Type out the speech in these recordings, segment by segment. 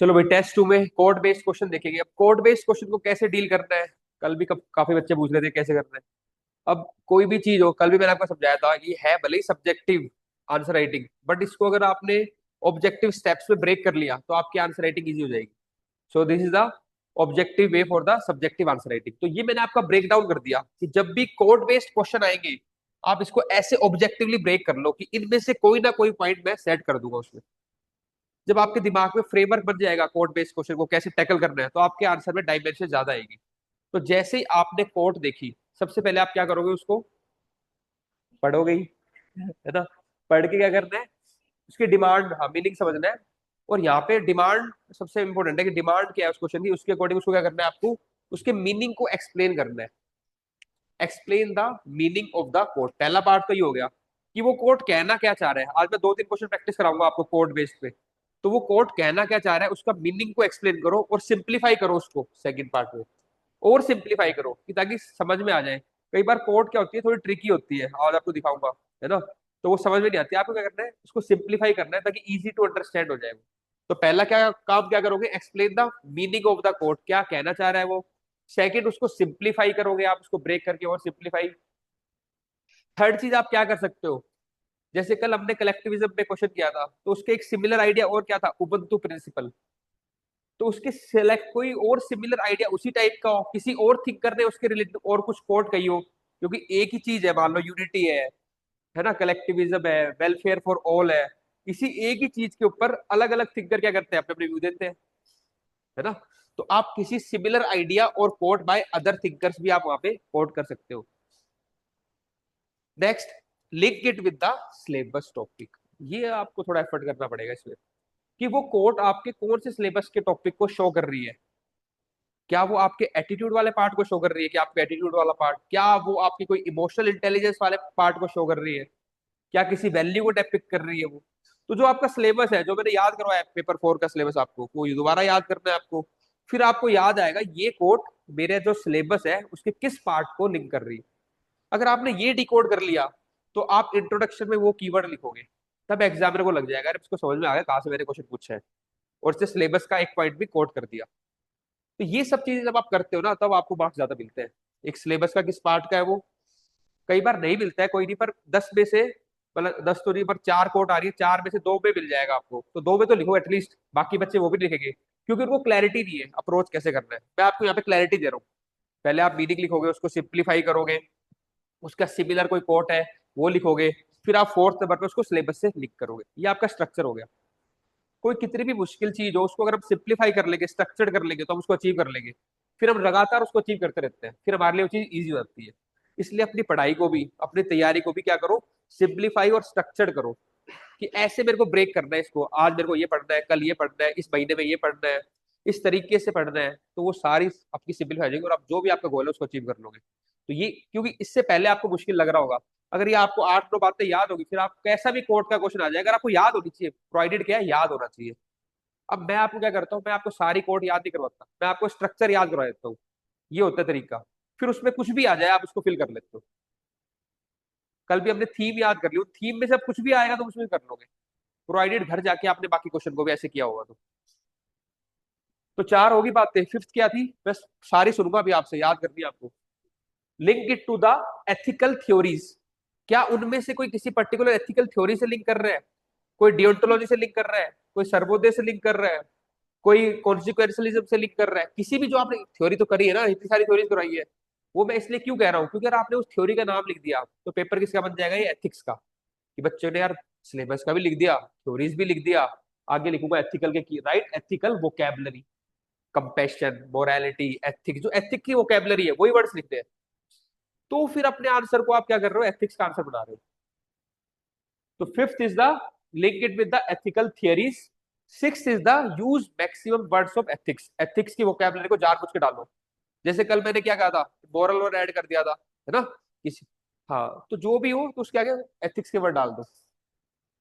चलो भाई, टेस्ट 2 में कोड बेस्ड क्वेश्चन देखेंगे। अब कोड बेस्ड क्वेश्चन को कैसे डील करना है, कल भी काफी बच्चे पूछ रहे थे कैसे करना है। अब कोई भी चीज हो, कल भी मैंने आपको समझाया था, ये है भले ही सब्जेक्टिव आंसर राइटिंग, बट इसको अगर आपने ऑब्जेक्टिव स्टेप्स में ब्रेक कर लिया तो आपकी आंसर राइटिंग इजी हो जाएगी। So this is the objective way for the subjective answer writing. तो ये मैंने आपका ब्रेक डाउन कर दिया कि जब भी कोड बेस्ड क्वेश्चन आएंगे, आप इसको ऐसे ऑब्जेक्टिवली ब्रेक कर लो कि इनमें से कोई ना कोई पॉइंट मैं सेट कर दूंगा उसमें। जब आपके दिमाग में फ्रेमवर्क बन जाएगा कोड बेस्ड क्वेश्चन को कैसे टैकल करना है, तो आपके आंसर में डायमेंशन ज्यादा आएगी। तो जैसे ही आपने कोड देखी, सबसे पहले आप क्या करोगे, उसको पढ़ोगे ही, है ना। पढ़ के क्या करना है, उसकी डिमांड, हाँ, मीनिंग समझना है। और यहाँ पे डिमांड सबसे इंपॉर्टेंट है कि डिमांड क्या है उस क्वेश्चन की, उसके अकॉर्डिंग उसको क्या करना है, आपको उसके मीनिंग को एक्सप्लेन करना है। Explain the meaning of the code, पहला पार्ट तो ये हो गया कि वो कोड कहना क्या चाह रहा है। आज मैं 2-3 क्वेश्चन प्रैक्टिस कराऊंगा आपको कोड बेस्ड पे। तो वो कोड कहना क्या चाह रहा है, उसका मीनिंग को एक्सप्लेन करो और सिंप्लीफाई करो उसको सेकंड पार्ट में। और सिंप्लीफाई करो कि ताकि समझ में आ जाए। कई बार कोड क्या होती है, थोड़ी ट्रिकी होती है, आज आपको दिखाऊंगा, है ना। तो वो समझ में नहीं आती, आपको क्या करना है, उसको सिंप्लीफाई करना है ताकि इजी टू अंडरस्टैंड हो जाए वो। तो पहला क्या काम क्या करोगे, explain the meaning of the code, क्या कहना चाह रहा है वो। सेकंड, उसको सिंप्लीफाई करोगे आप, उसको ब्रेक करके और सिंप्लीफाई। थर्ड चीज आप क्या कर सकते हो, जैसे कल हमने कलेक्टिविज्म पे क्वेश्चन किया था, तो उसके एक सिमिलर आइडिया और क्या था, उबंटू प्रिंसिपल। तो उसके सिलेक्ट कोई और सिमिलर आइडिया उसी टाइप का हो, किसी और थिंकर ने उसके रिलेटेड और कुछ कोट कही हो, क्योंकि एक ही चीज है, मान लो यूनिटी है ना, कलेक्टिविज्म है, वेलफेयर फॉर ऑल है। इसी एक ही चीज के ऊपर अलग अलग थिंकर क्या करते हैं, अपने अपने व्यू देते हैं, है ना। तो आप किसी सिमिलर आइडिया और कोट बाय अदर थिंकर्स भी आप वहां पे कोट कर सकते हो। Next, link it with the syllabus topic. ये आपको थोड़ा एफर्ट करना पड़ेगा इसमें, कि वो कोट आपके कौन से सिलेबस के टॉपिक को शो कर रही है। क्या वो आपके एटीट्यूड वाले पार्ट को शो कर रही है, कि आपके एटीट्यूड वाला पार्ट, क्या वो आपकी कोई इमोशनल इंटेलिजेंस वाले पार्ट को शो कर रही है, क्या किसी वैल्यू को डिपिक्ट कर रही है वो। तो जो आपका सिलेबस है, जो मैंने याद करवाया पेपर 4 का सिलेबस, आपको वो दोबारा याद करना है आपको। फिर आपको याद आएगा ये कोट मेरे जो सिलेबस है उसके किस पार्ट को लिंक कर रही है। अगर आपने ये डिकोड कर लिया, तो आप इंट्रोडक्शन में वो कीवर्ड लिखोगे, तब एग्जामिनर को लग जाएगा अरे इसको समझ में आ गया कहाँ से मैंने क्वेश्चन पूछा है, और इससे सिलेबस का एक पॉइंट भी कोट कर दिया। तो ये सब चीजें जब आप करते हो ना, तब आपको मार्क्स ज्यादा मिलते हैं। एक सिलेबस का किस पार्ट का है वो, कई बार नहीं मिलता है, कोई नहीं, पर 10 में से, मतलब 10 तो नहीं, पर 4 कोट आ रही है, 4 में से 2 में मिल जाएगा आपको, तो 2 में तो लिखो एटलीस्ट, बाकी बच्चे वो भी लिखेंगे, क्योंकि उनको क्लैरिटी नहीं है अप्रोच कैसे करना है। मैं आपको यहाँ पे क्लैरिटी दे रहा हूँ। पहले आप मीनिंग लिखोगे, उसको सिंप्लीफाई करोगे, उसका सिमिलर कोई कोट है वो लिखोगे, फिर आप फोर्थ नंबर पे उसको सिलेबस से लिंक करोगे। ये आपका स्ट्रक्चर हो गया। कोई कितनी भी मुश्किल चीज हो, उसको अगर हम सिंप्लीफाई कर लेंगे, स्ट्रक्चर्ड कर लेंगे, तो हम उसको अचीव कर लेंगे। फिर हम लगातार उसको अचीव करते रहते हैं, फिर हमारे लिए वो चीज ईजी हो जाती है। इसलिए अपनी पढ़ाई को भी, अपनी तैयारी को भी क्या करो, सिंप्लीफाई और स्ट्रक्चर्ड करो, कि ऐसे मेरे को ब्रेक करना है इसको, आज मेरे को ये पढ़ना है, कल ये पढ़ना है, इस महीने में ये पढ़ना है, इस तरीके से पढ़ना है। तो वो सारी आपकी सिंप्लीफाई हो जाएगी और आप जो भी आपका गोल है उसको अचीव कर लोगे। तो ये, क्योंकि इससे पहले आपको मुश्किल लग रहा होगा, अगर ये आपको 8-9 बातें याद होगी, फिर आप कैसा भी कोर्ट का क्वेश्चन आ जाए, अगर आपको याद होनी चाहिए, प्रोवाइडेड क्या है, याद होना चाहिए। अब मैं आपको क्या करता हूँ, मैं आपको सारी कोड याद नहीं करवाता, मैं आपको स्ट्रक्चर याद करवा देता हूँ। ये होता है तरीका। फिर उसमें कुछ भी आ जाए आप उसको फिल कर लेते हो। कल भी हमने थीम याद कर ली, थीम में से अब कुछ भी आएगा तो उसमें कर लोगे, प्रोवाइडेड घर जाके आपने बाकी क्वेश्चन को भी ऐसे किया होगा तो 4 होगी बातें। फिफ्थ क्या थी, बस सारी सुनूंगा अभी आपसे, याद करनी है आपको। Link it to the ethical theories. क्या उनमें से कोई किसी पर्टिकुलर एथिकल थ्योरी से लिंक कर रहा है, कोई डियोंटोलॉजी से लिंक कर रहा है, कोई सर्वोदय से लिंक कर रहा है, कोई कॉन्सिक्वेंशलिज्म से लिंक कर रहा है, किसी भी, जो आपने थ्योरी तो करी है ना, इतनी सारी थ्योरीज कराई है। वो मैं इसलिए क्यों कह रहा हूँ, क्योंकि अगर आपने उस थ्योरी का नाम लिख दिया, तो पेपर किसका बन जाएगा, ये एथिक्स का। कि बच्चों ने यार सिलेबस का भी लिख दिया, थ्योरीज भी लिख दिया, आगे लिखूंगा एथिकल के, right, ethical vocabulary, compassion, morality, ethics, जो एथिक की वोकैबुलरी है वही वर्ड्स लिखते हैं। तो फिर अपने आंसर को आप क्या कर रहे हो, एथिक्स का आंसर बना रहे हो। तो fifth is the link it with the ethical theories. Sixth is the use maximum words of ethics. Ethics की वोकैबुलरी को जानबूझ के डालो। जैसे कल मैंने क्या कहा था, मोरल वर्ड ऐड कर दिया था, है ना, किसी, हाँ, तो जो भी हो तो उसके आगे एथिक्स के वर्ड डाल दो।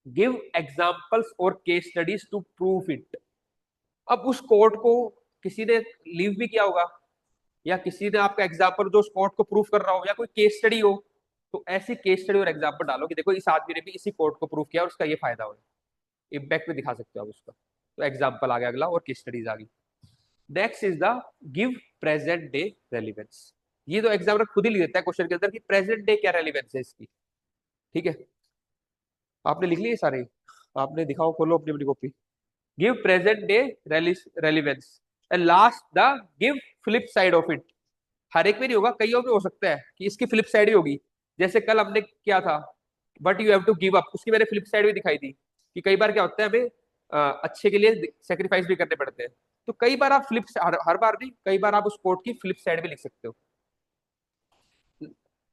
गिव एग्जाम्पल्स और case studies to prove it. अब उस कोर्ट को किसी ने लीव भी किया होगा, या किसी ने आपका एग्जाम्पल जो उस कोर्ट को प्रूफ कर रहा हो, या कोई केस स्टडी हो, तो ऐसी केस स्टडी और एग्जाम्पल डालो कि देखो इस आदमी ने भी इसी कोर्ट को प्रूफ किया और उसका ये फायदा हो, इम्पैक्ट भी दिखा सकते हो आप उसका। तो एग्जाम्पल आ गया अगला और केस स्टडीज आ गई। Next is the give present day relevance. ये तो एग्जामिनर खुद ही लिख देता है क्वेश्चन के अंदर कि प्रेजेंट डे क्या रेलिवेंस है इसकी। ठीक है, आपने लिख लिए सारे, आपने दिखाओ, खोलो अपनी अपनी copy. Give present day relevance and last the give flip side of it. हर एक में नहीं होगा, कईयों में हो सकता है कि इसकी फ्लिप साइड भी होगी। जैसे कल हमने क्या था, but you have to give up, उसकी मैंने फ्लिप साइड भी दिखाई दी कि कई बार क्या होता है हमें अच्छे के लिए सेक्रीफाइस भी करने पड़ते हैं। तो कई बार आप फ्लिप, हर बार नहीं, कई बार आप उस कोट की फ्लिप साइड भी लिख सकते हो।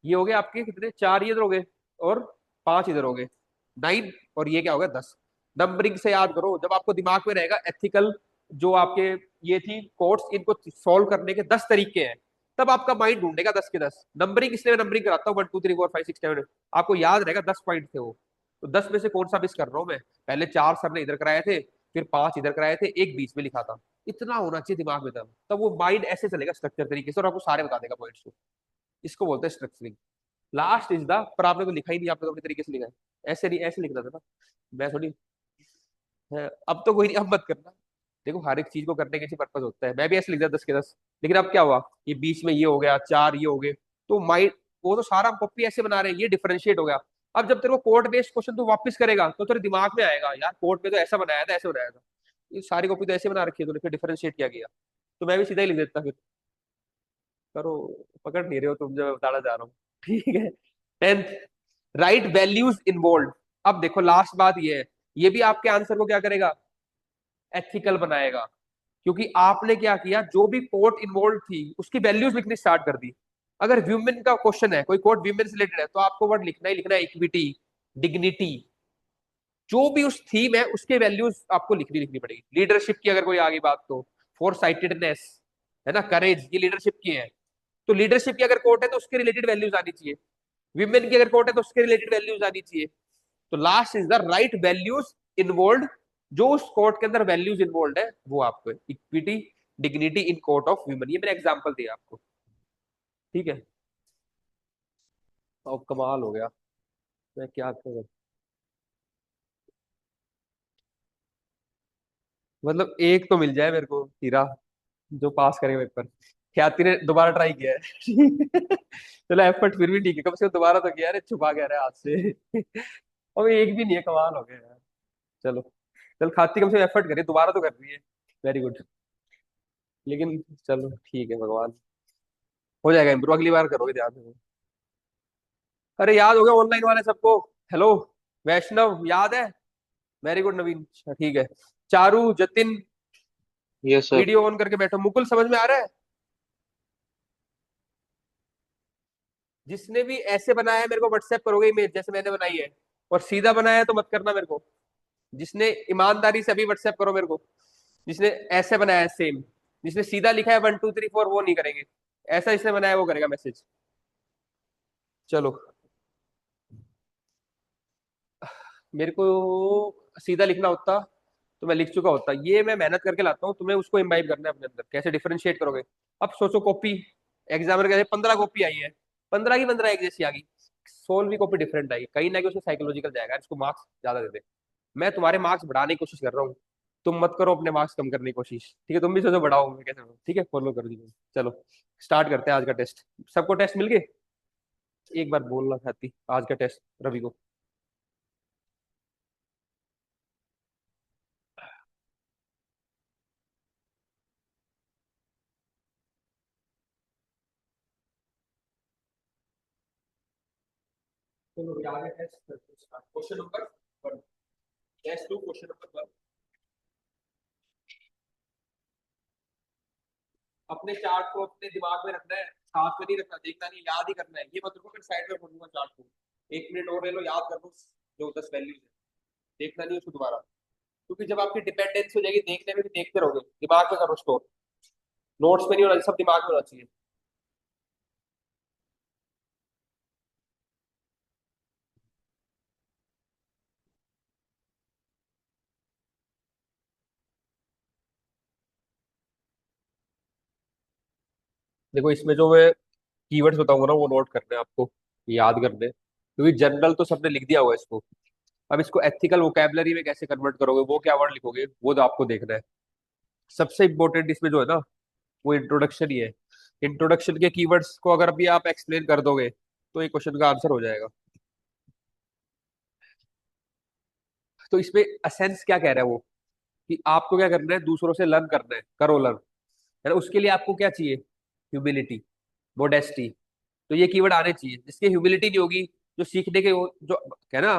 ये हो गए आपके कितने, चार ये इधर हो गए और पांच इधर हो गए, 9। और ये क्या होगा, 10। नंबरिंग से याद करो, जब आपको दिमाग में रहेगा एथिकल जो आपके ये थी कोर्स, इनको सॉल्व करने के 10 तरीके हैं, तब आपका माइंड ढूंढेगा 10 के 10। नंबरिंग इसलिए मैं नंबरिंग कराता हूँ 1 2 3 4 5 6 7, आपको याद रहेगा 10 पॉइंट थे वो। तो 10 में से कौन सा मिस कर रहा हूँ मैं, पहले चार सर ने इधर कराए थे, फिर पांच इधर कराए थे, एक बीच में लिखा था। इतना होना चाहिए दिमाग में, तब वो माइंड ऐसे चलेगा स्ट्रक्चर तरीके से और आपको सारे बता देगा पॉइंट्स को। इसको बोलते हैं स्ट्रक्चरिंग। लास्ट इज द, पर आपने तो लिखा ही नहीं, आपने तो अपने तरीके से लिखा है, ऐसे नहीं, ऐसे लिखना था ना, मैं थोड़ी है। अब तो कोई नहीं, अब मत करना। देखो हर एक चीज को करने के पर्पज होता है, मैं भी ऐसे लिख दिया 10 के 10, लेकिन अब क्या हुआ, ये बीच में ये हो गया, चार ये हो गए, तो माइंड, वो तो सारा हम कॉपी ऐसे बना रहे हैं, ये डिफरेंशिएट हो गया। अब जब तेरे को कोड बेस्ड क्वेश्चन तू वापस करेगा तो तेरे दिमाग में आएगा, यार कोड में तो ऐसा बनाया था, ऐसे बनाया था, ये सारी कॉपी तो ऐसे बना रखी है तूने, फिर डिफरेंशिएट किया गया। तो मैं भी सीधा ही लिख देता फिर। करो, पकड़ नहीं रहे हो तुम, जो मैं बताना चाह रहा हूँ। ठीक है। 10th, right values involve. अब देखो लास्ट बात ये है, ये भी आपके आंसर को क्या करेगा, एथिकल बनाएगा। क्योंकि आपने क्या किया, जो भी कोर्ट इन्वॉल्व थी उसकी वैल्यूज लिखनी स्टार्ट कर दी। अगर व्यूमेन का क्वेश्चन है, कोई कोर्ट व्यूमेन से रिलेटेड है, तो आपको वर्ड लिखना ही लिखना है, इक्विटी, डिग्निटी, जो भी उस थीम है उसके वैल्यूज आपको लिखनी लिखनी पड़ेगी। लीडरशिप की अगर कोई आगे बात, तो फोर साइटेडनेस है ना, करेज, ये लीडरशिप की है। तो लीडरशिप की अगर कोर्ट है तो उसके रिलेटेड वैल्यूज आनी चाहिए। विमेन की अगर कोर्ट है तो उसके रिलेटेड वैल्यूज आनी चाहिए। तो last is the right values involve, जो उस कोर्ट के अंदर वैल्यूज इन्वॉल्व है वो आपको, equity, dignity in court of women, ये मैंने एग्जांपल दिया आपको। ठीक है, अब कमाल हो गया, मैं क्या करूं, मतलब एक तो मिल जाए मेरे को हीरा जो पास करेगा पेपर। ख्याति ने दोबारा ट्राई किया है। चलो एफर्ट फिर भी ठीक है, कम से कम दोबारा तो किया, अरे छुपा गया रहा हाथ से। अब एक भी नहीं है, कमाल हो गया यार। चलो, चल खाती कम से कम एफर्ट करिए, दोबारा तो कर रही है, वेरी गुड। लेकिन चलो ठीक है, भगवान, हो जाएगा इम्प्रूव, अगली बार करोगे ध्यान से। अरे याद हो गया ऑनलाइन वाले सबको। हेलो, वैष्णव याद है, वेरी गुड नवीन, अच्छा, ठीक है। Charu, Jatin, yes sir. Video on करके बैठो। मुकुल समझ में आ रहा है, जिसने भी ऐसे बनाया है मेरे को व्हाट्सएप करोगे इमेज जैसे मैंने बनाई है, और सीधा बनाया है तो मत करना मेरे को। जिसने ईमानदारी से अभी व्हाट्सएप करो मेरे को, जिसने ऐसे बनाया है सेम, जिसने सीधा लिखा है 1 2 3 4, वो नहीं करेंगे, ऐसा जिसने बनाया है वो करेगा मैसेज। चलो, मेरे को सीधा लिखना होता तो मैं लिख चुका होता, ये मैं मेहनत करके लाता हूँ, तुम्हें उसको इम्बाइब करना है अपने अंदर, कैसे डिफरेंशिएट करोगे। अब सोचो कॉपी, एग्जामिनर कहते 15 कॉपी आई है, 15 की 15 एक जैसी आ गई, 16वीं कॉपी डिफरेंट आई, कहीं ना कहीं उसमें साइकोलॉजिकल जाएगा, इसको मार्क्स ज्यादा दे दे। मैं तुम्हारे मार्क्स बढ़ाने की कोशिश कर रहा हूँ, तुम मत करो अपने मार्क्स कम करने की कोशिश, ठीक है, तुम भी सोचो बढ़ाओ, मैं कैसे बढ़ाऊं, ठीक है, फॉलो कर दीजिए। चलो स्टार्ट करते हैं आज का टेस्ट। सबको टेस्ट मिल गए, एक बार बोलना चाहती आज का टेस्ट रवि को। चलो अभी आगे test question number 1, test 2 question number 1। अपने चार्ट को अपने दिमाग में रखना है, साथ में नहीं रखना, देखना नहीं, याद ही करना है, ये मत रखो फिर साइड में पढ़ूंगा चार्ट को। 1 मिनट और ले लो, याद कर लो जो 10 वैल्यूज है, देखना नहीं उसको दोबारा। क्योंकि जब आपकी डिपेंडेंस हो जाएगी, देखने में भी देखते रहोगे, दिमाग में करो स्टोर, नोट्स में नहीं होना, सब दिमाग में होना चाहिए। देखो इसमें जो मैं कीवर्ड्स बताऊंगा ना वो नोट करने हैं आपको, याद करने हैं। क्योंकि जनरल तो सबने लिख दिया होगा इसको, अब इसको एथिकल वोकैबुलरी में कैसे कन्वर्ट करोगे, वो क्या वर्ड लिखोगे, वो तो आपको देखना है। सबसे इंपॉर्टेंट इसमें जो है ना, वो इंट्रोडक्शन ही है। इंट्रोडक्शन के कीवर्ड्स को अगर भी आप एक्सप्लेन कर दोगे तो ये क्वेश्चन का आंसर हो जाएगा। तो इसमें असेंस क्या कह रहा है वो, कि आपको क्या करना है, दूसरों से लर्न करना है, करो लर्न, है ना। उसके लिए आपको क्या चाहिए, ह्यूमिलिटी, मोडेस्टी। तो ये कीवर्ड आने चाहिए। जिसकी ह्यूमिलिटी नहीं होगी, जो सीखने के जो है ना,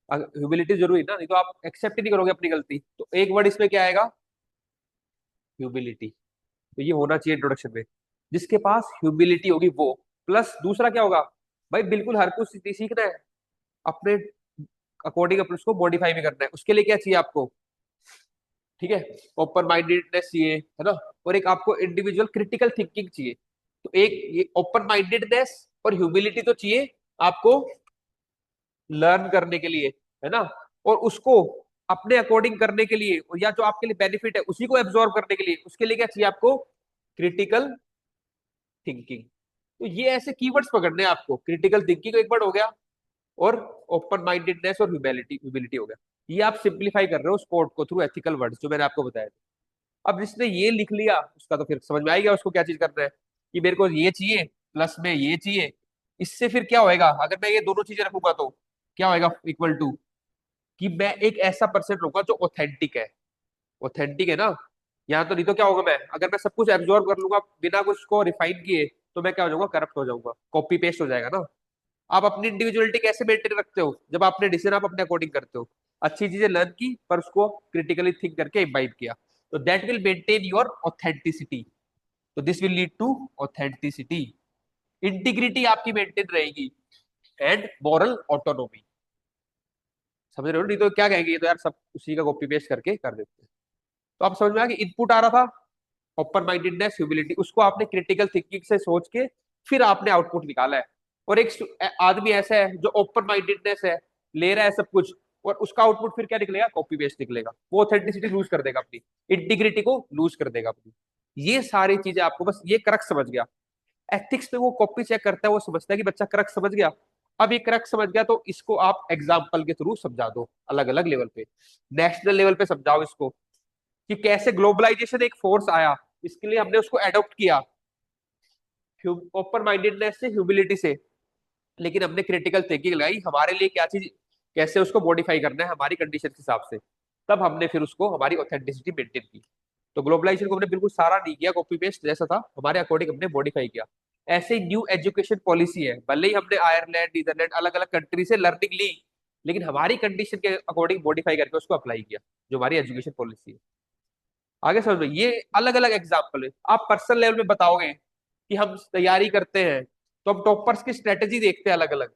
ह्यूमिलिटी जरूरी ना, नहीं तो आप एक्सेप्ट ही नहीं करोगे अपनी गलती। तो एक वर्ड इसमें क्या आएगा, ह्यूमिलिटी। तो ये होना चाहिए इंट्रोडक्शन में। जिसके पास ह्यूमिलिटी होगी वो, प्लस दूसरा क्या होगा, भाई बिल्कुल हर कुछ सीखना है, अपने अकॉर्डिंग अपने उसको मॉडिफाई भी करना है। उसके लिए क्या चाहिए आपको, ठीक है, ओपन माइंडेडनेस चाहिए, है ना। और एक आपको इंडिविजुअल क्रिटिकल थिंकिंग चाहिए। तो एक ये ओपन माइंडेडनेस और ह्यूमिलिटी तो चाहिए आपको लर्न करने के लिए, है ना। और उसको अपने अकॉर्डिंग करने के लिए, और या जो आपके लिए बेनिफिट है उसी को एब्जॉर्ब करने के लिए, उसके लिए क्या चाहिए आपको, क्रिटिकल थिंकिंग। तो ये ऐसे कीवर्ड्स पकड़ने हैं आपको। क्रिटिकल थिंकिंग एक वर्ड हो गया, और ओपन माइंडेडनेस और ह्यूमिलिटी ह्यूमिलिटी हो गया। ये आप सिंप्लीफाई कर रहे हो स्पोर्ट को थ्रू एथिकल वर्ड्स जो मैंने आपको बताया। अब जिसने ये लिख लिया उसका तो फिर समझ में आ गया उसको क्या चीज करना है, कि मेरे को ये चाहिए प्लस में ये चाहिए। इससे फिर क्या होएगा, अगर मैं ये दोनों चीजें रखूंगा तो क्या होएगा, इक्वल टू, कि मैं एक ऐसा पर्सन रहूंगा जो ऑथेंटिक है। ऑथेंटिक है ना। यहाँ तो नहीं तो क्या होगा, मैं अगर मैं सब कुछ एब्जॉर्ब कर लूंगा बिना कुछ को रिफाइन किए, तो मैं क्या हो जाऊंगा, करप्ट हो जाऊंगा, कॉपी पेस्ट हो जाएगा ना। आप अपनी इंडिविजुअलिटी कैसे मेंटेन रखते हो, जब आपने डिसीजन आप अपने अकॉर्डिंग करते हो, अच्छी चीजें लर्न की पर उसको क्रिटिकली थिंक करके इम्बाइब किया, तो that will maintain your authenticity. तो this will lead to authenticity. Integrity आपकी मेंटेन रहेगी, एंड मॉरल ऑटोनॉमी। समझ रहे हो, नहीं तो क्या कहेंगे, ये तो यार सब उसी का कॉपी पेस्ट करके कर देते हैं। तो आप समझ में आ कि इनपुट आ रहा था ओपन माइंडेडनेस ह्यूमिलिटी, उसको आपने क्रिटिकल थिंकिंग से सोच के फिर आपने आउटपुट निकाला है। और एक आदमी ऐसा है जो ओपन माइंडेडनेस है, ले रहा है सब कुछ, और उसका आउटपुट फिर क्या निकलेगा, कॉपी पेस्ट निकलेगा। वो ऑथेंटिसिटी लूज कर देगा अपनी, इंटीग्रिटी को लूज कर देगा अपनी। ये सारी चीजें आपको, बस ये क्रक्स समझ गया। एथिक्स में वो कॉपी चेक करता है, वो समझता है कि बच्चा क्रक्स समझ गया। अब ये क्रक्स समझ गया तो इसको आप एग्जाम्पल के थ्रू समझा दो, अलग अलग लेवल पे, नेशनल लेवल पे समझाओ इसको, कि कैसे ग्लोबलाइजेशन एक फोर्स आया, इसके लिए हमने उसको एडॉप्ट किया ओपन माइंडेडनेस से, ह्यूमिलिटी से, लेकिन हमने क्रिटिकल थिंकिंग लगाई हमारे लिए क्या चीज, कैसे उसको मॉडिफाई करना है हमारी कंडीशन के हिसाब से। तब हमने फिर उसको हमारी ऑथेंटिसिटी मेंटेन की। तो ग्लोबलाइजेशन को हमने बिल्कुल सारा नहीं किया, कॉपी पेस्ट जैसा था हमारे अकॉर्डिंग हमने मॉडिफाई किया। ऐसे ही न्यू एजुकेशन पॉलिसी है, भले ही हमने आयरलैंड नीदरलैंड अलग अलग कंट्री से लर्निंग ली, लेकिन हमारी कंडीशन के अकॉर्डिंग मॉडिफाई करके उसको अप्लाई किया, जो हमारी एजुकेशन पॉलिसी है। आगे समझ में, ये अलग अलग एग्जाम्पल है। आप पर्सनल लेवल में बताओगे कि हम तैयारी करते हैं, तो हम टॉपर्स की स्ट्रेटेजी देखते हैं अलग अलग,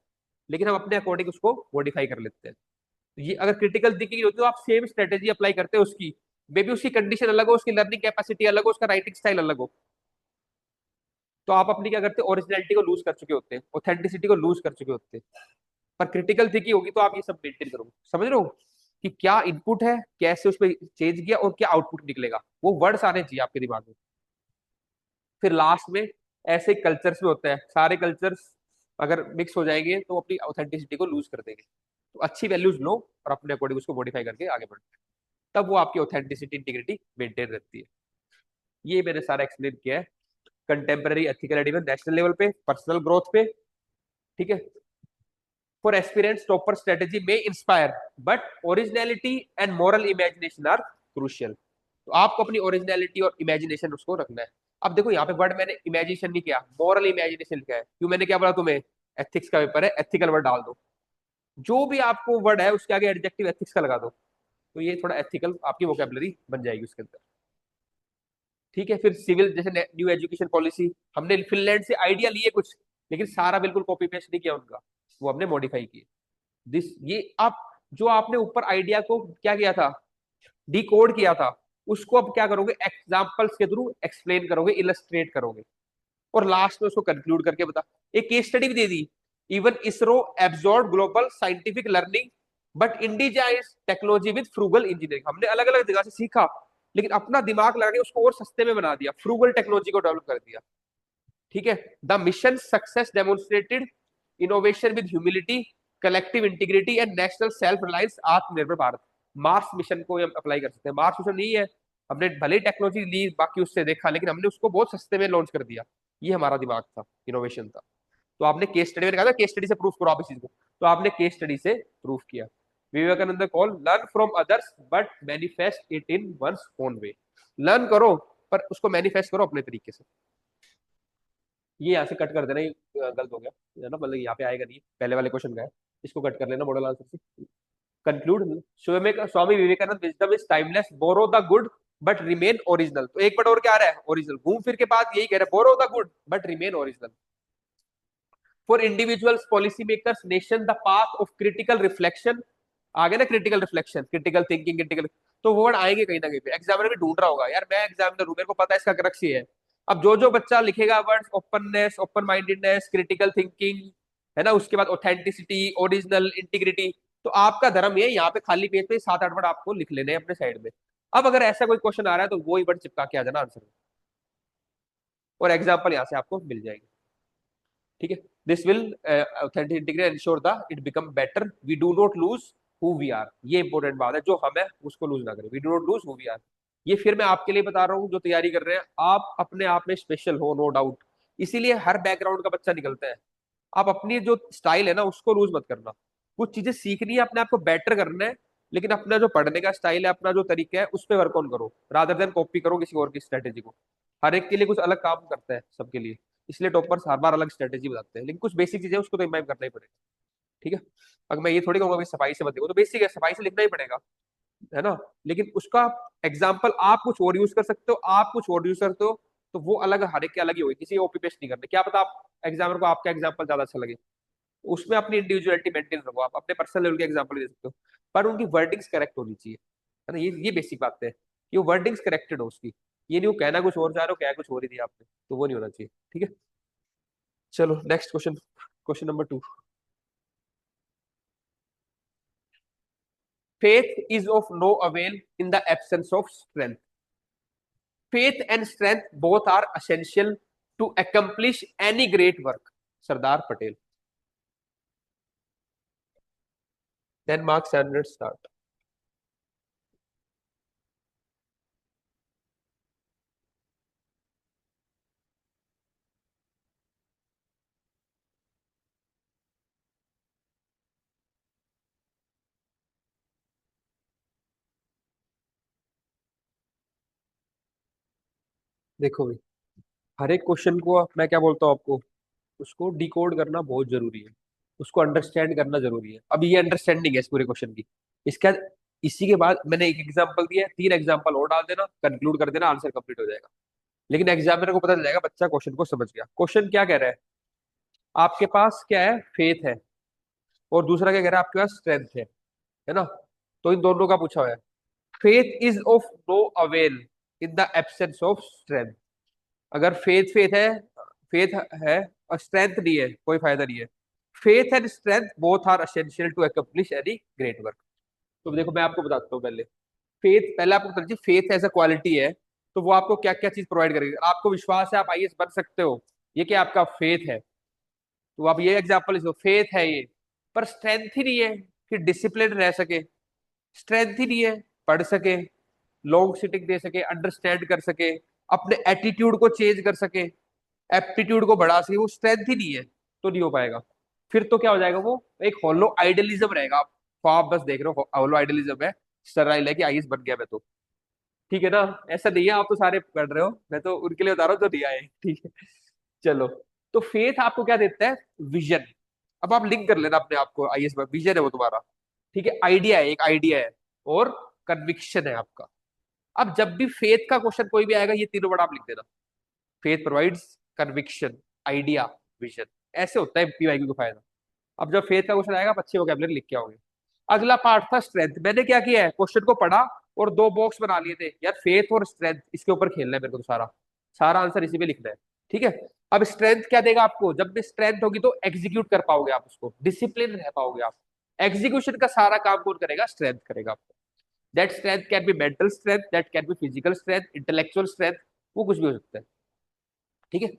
लेकिन हम अपने अकॉर्डिंग उसको मॉडिफाई कर लेते हैं। तो ये अगर क्रिटिकल थिंकिंग होती है तो आप सेम स्ट्रेटेजी अप्लाई करते हो उसकी, मे बी उसकी कंडीशन अलग हो, उसकी लर्निंग कैपेसिटी अलग हो, उसका राइटिंग स्टाइल अलग हो, तो आप अपनी क्या करते हैं, ओरिजिनलिटी को लूज कर चुके होते हैं, ऑथेंटिसिटी को लूज कर चुके होते हैं। पर क्रिटिकल थिंकिंग होगी तो आप ये सब मेंटेन करोगे। समझ रहे हो कि क्या इनपुट है, कैसे उस पर चेंज किया, और क्या आउटपुट निकलेगा, वो वर्ड्स आने चाहिए आपके दिमाग में। फिर लास्ट में ऐसे कल्चर्स में होता है, सारे कल्चर्स अगर मिक्स हो जाएंगे तो अपनी ऑथेंटिसिटी को लूज कर देंगे। तो अच्छी वैल्यूज लो और अपने अकॉर्डिंग उसको मॉडिफाई करके आगे बढ़ो, तब वो आपकी ऑथेंटिसिटी इंटीग्रिटी मेंटेन रहती है। ये मैंने सारा एक्सप्लेन किया है, कंटेम्प्रेरी एथिकल एडिवन नेशनल लेवल पे, पर्सनल ग्रोथ पे, ठीक है। फॉर एस्पिरेंट्स टॉपर स्ट्रेटेजी में inspire, but originality and moral imagination are crucial. तो आपको अपनी ओरिजिनलिटी और इमेजिनेशन उसको रखना है। अब देखो यहाँ पे वर्ड मैंने इमेजिनेशन नहीं किया, मॉरल इमेजिनेशन लिखा है, क्यों, मैंने क्या बोला तुम्हें, एथिक्स का पेपर है, एथिकल वर्ड डाल दो। जो भी आपको वर्ड है उसके आगे एडजेक्टिव एथिक्स का लगा दो, तो ये थोड़ा एथिकल आपकी वोकेबलरी बन जाएगी उसके अंदर। ठीक है, फिर सिविल जैसे न्यू एजुकेशन पॉलिसी, हमने फिनलैंड से आइडिया लिए कुछ, लेकिन सारा बिल्कुल कॉपी पेस्ट नहीं किया उनका, वो हमने मॉडिफाई किए। दिस ये आप जो आपने ऊपर आइडिया को क्या किया था, डिकोड किया था, उसको अब क्या करोगे, एग्जांपल्स के थ्रू एक्सप्लेन करोगे, इलस्ट्रेट करोगे, और लास्ट में उसको कंक्लूड करके बता। एक केस स्टडी भी दे दी, even ISRO absorb global scientific learning but indigenise technology with frugal engineering. हमने अलग अलग जगह से सीखा, लेकिन अपना दिमाग लगा के उसको और सस्ते में बना दिया, फ्रूगल टेक्नोलॉजी को डेवलप कर दिया। ठीक है, the mission success demonstrated innovation with humility, collective integrity and national self reliance, आत्मनिर्भर भारत। मार्स मिशन को हम अप्लाई कर सकते हैं। मार्स मिशन नहीं है, हमने भले ही टेक्नोलॉजी ली बाकी उससे देखा, लेकिन हमने उसको बहुत सस्ते में लॉन्च कर दिया। ये हमारा दिमाग था, इनोवेशन था। तो आपने केस स्टडी में कहा था, केस स्टडी से प्रूफ करो आप इस चीज को, तो आपने केस स्टडी से प्रूफ किया। Vivekananda call learn from others but manifest it in one's own way. Learn करो पर उसको मैनिफेस्ट करो अपने तरीके से। ये यहाँ से कट कर देना, ये गलत हो गया है ना, मतलब यहाँ पे आएगा नहीं, पहले वाले क्वेश्चन का है, इसको कट कर लेना मॉडल आंसर से। Conclude, Swami Vivekananda wisdom is timeless, borrow the good but remain original. तो एक बट और क्या आ रहा है, ओरिजिनल। घूम फिर के बाद यही कह रहे हैं, borrow the good but remain original. For individuals, policy makers, nation, the path of critical reflection. आगे ना critical reflection, critical thinking, critical, तो वो वर्ड आएंगे कहीं ना कहीं पे। एग्जामिनर भी ढूंढ रहा होगा, यार मैं एग्जामिनर हूं, मेरे को पता है इसका क्रक्स ये है। अब जो जो बच्चा लिखेगा words, openness, open mindedness, critical thinking, है ना, उसके बाद ऑथेंटिसिटी, ओरिजिनल, इंटीग्रिटी, तो आपका धर्म ये यहाँ पे खाली पेज पे 7-8 वर्ड आपको लिख लेने हैं अपने साइड में। अब अगर ऐसा कोई क्वेश्चन आ रहा है तो वो ही वर्ड चिपका के आ जाना आंसर में, और एग्जाम्पल यहाँ से आपको मिल जाएंगे। ठीक है, this will authentic integrate ensure the it become better, we do not lose who we are. ये इंपॉर्टेंट बात है, जो हम है उसको लूज ना करें, we do not lose who we are. ये फिर मैं आपके लिए बता रहा हूँ जो तैयारी कर रहे हैं, आप अपने आप में स्पेशल हो, नो डाउट, इसीलिए हर बैकग्राउंड का बच्चा निकलता है। आप अपनी जो स्टाइल है ना उसको लूज मत करना, कुछ चीजें सीखनी है, अपने आप को बेटर करना है, लेकिन अपना जो पढ़ने का स्टाइल है, अपना जो तरीका है, उस पर वर्क ऑन करो, रादर देन कॉपी करो किसी और की स्ट्रेटेजी को। हर एक के लिए कुछ अलग काम करता है सबके लिए, इसलिए टॉपर्स हर बार अलग स्ट्रेटेजी बताते हैं, लेकिन कुछ बेसिक चीजें उसको तो इम्बाइब करना ही पड़ेगा। ठीक है, अगर मैं ये थोड़ी कहूंगा भाई सफाई से मत लिखो, तो बेसिक है, सफाई से लिखना ही पड़ेगा, है ना, लेकिन उसका एग्जाम्पल आप कुछ और यूज कर सकते हो, आप कुछ और यूज करते हो, तो वो अलग, हर एक के अलग ही होगी, किसी कॉपी पेस्ट नहीं करना। क्या पता आप एग्जामिनर को आपका एग्जाम्पल ज्यादा अच्छा लगे, उसमें अपनी इंडिविजुअलिटी मेंटेन रखो, आप अपने पर्सनल लेवल के एग्जाम्पल दे सकते हो, पर उनकी वर्डिंग्स करेक्ट होनी चाहिए, है ना, ये बेसिक बात है कि वो वर्डिंग्स करेक्टेड हो उसकी, ये नहीं वो कहना कुछ और चाह रहे हो, क्या कुछ और ही दिया आपने, तो वो नहीं होना चाहिए। ठीक है, चलो next question, question number 2। Faith is of no avail in the absence of strength. Faith and strength both are essential to accomplish any great work. Sardar Patel. Then Mark Sanders start. देखो भाई, हर एक question को मैं क्या बोलता हूँ आपको, उसको डिकोड करना बहुत जरूरी है, उसको अंडरस्टैंड करना जरूरी है। अब ये अंडरस्टैंडिंग है इस पूरे क्वेश्चन की। इसका, इसी के बाद मैंने एक एग्जांपल दिया है, 3 एग्जांपल और डाल देना, कंक्लूड कर देना, आंसर कंप्लीट हो जाएगा। लेकिन एग्जामिनर को पता चल जाएगा बच्चा क्वेश्चन को समझ गया। क्वेश्चन क्या कह रहा है, आपके पास क्या है, फेथ है, और दूसरा क्या कह रहा है, आपके पास स्ट्रेंथ है ना, तो इन दोनों का पूछा हुआ है। Faith is of no avail in the absence of strength. अगर फेथ फेथ है, फेथ है और स्ट्रेंथ नहीं है, कोई फायदा नहीं है। Faith and strength both are essential to accomplish any great work. तो देखो मैं आपको बताता हूँ पहले, फेथ, पहले आपको बताइए फेथ एज अ क्वालिटी है, तो वो आपको क्या क्या चीज प्रोवाइड करेगी। आपको विश्वास है आप आईएएस बन सकते हो, ये क्या आपका फेथ है, तो आप ये एग्जाम्पल इसको, फेथ है ये, पर स्ट्रेंथ ही नहीं है कि डिसिप्लिन रह सके, स्ट्रेंथ ही नहीं है पढ़ सके, लॉन्ग सिटिंग दे सके, अंडरस्टैंड कर सके, अपने एटीट्यूड को चेंज कर सके, एप्टीट्यूड को बढ़ा सके, वो स्ट्रेंथ ही नहीं है, तो नहीं हो पाएगा। फिर तो क्या हो जाएगा, वो एक हॉलो आइडियलिज्म रहेगा। आप बस देख रहे हो हॉलो आइडियलिज्म है, स्टराइल है कि आईएएस बन गया मैं तो, ठीक है ना, ऐसा नहीं है, आप तो सारे पढ़ रहे हो, मैं तो उनके लिए बता रहा हूँ जो नहीं आए। ठीक है, चलो, तो फेथ आपको क्या देता है, विजन। अब आप लिंक कर लेना अपने आप को, आईएएस में विजन है वो तुम्हारा, ठीक है, आइडिया है, एक आइडिया है, और कन्विक्शन है आपका। अब जब भी फेथ का क्वेश्चन कोई भी आएगा, ये तीनों वर्ड आप लिख देना, faith provides, conviction, idea, vision, ऐसे होता है पीवाईक्यू का फायदा। अब जब फेथ का क्वेश्चन आएगा, आप अच्छे वोकैबुलरी लिख के आओगे। अगला पार्ट था स्ट्रेंथ। मैंने क्या किया है, क्वेश्चन को पढ़ा और 2 बॉक्स बना लिए थे, यार फेथ और स्ट्रेंथ इसके ऊपर खेलना है मेरे को, तो सारा सारा आंसर इसी पे लिखना है। ठीक है, अब स्ट्रेंथ क्या देगा आपको, जब भी स्ट्रेंथ होगी तो एग्जीक्यूट कर पाओगे आप उसको, डिसिप्लिन रह पाओगे आप। एग्जीक्यूशन का सारा काम कौन करेगा, स्ट्रेंथ करेगा आपको। That strength can be mental strength, that can be physical strength, intellectual strength, वो कुछ भी हो सकता है। ठीक है,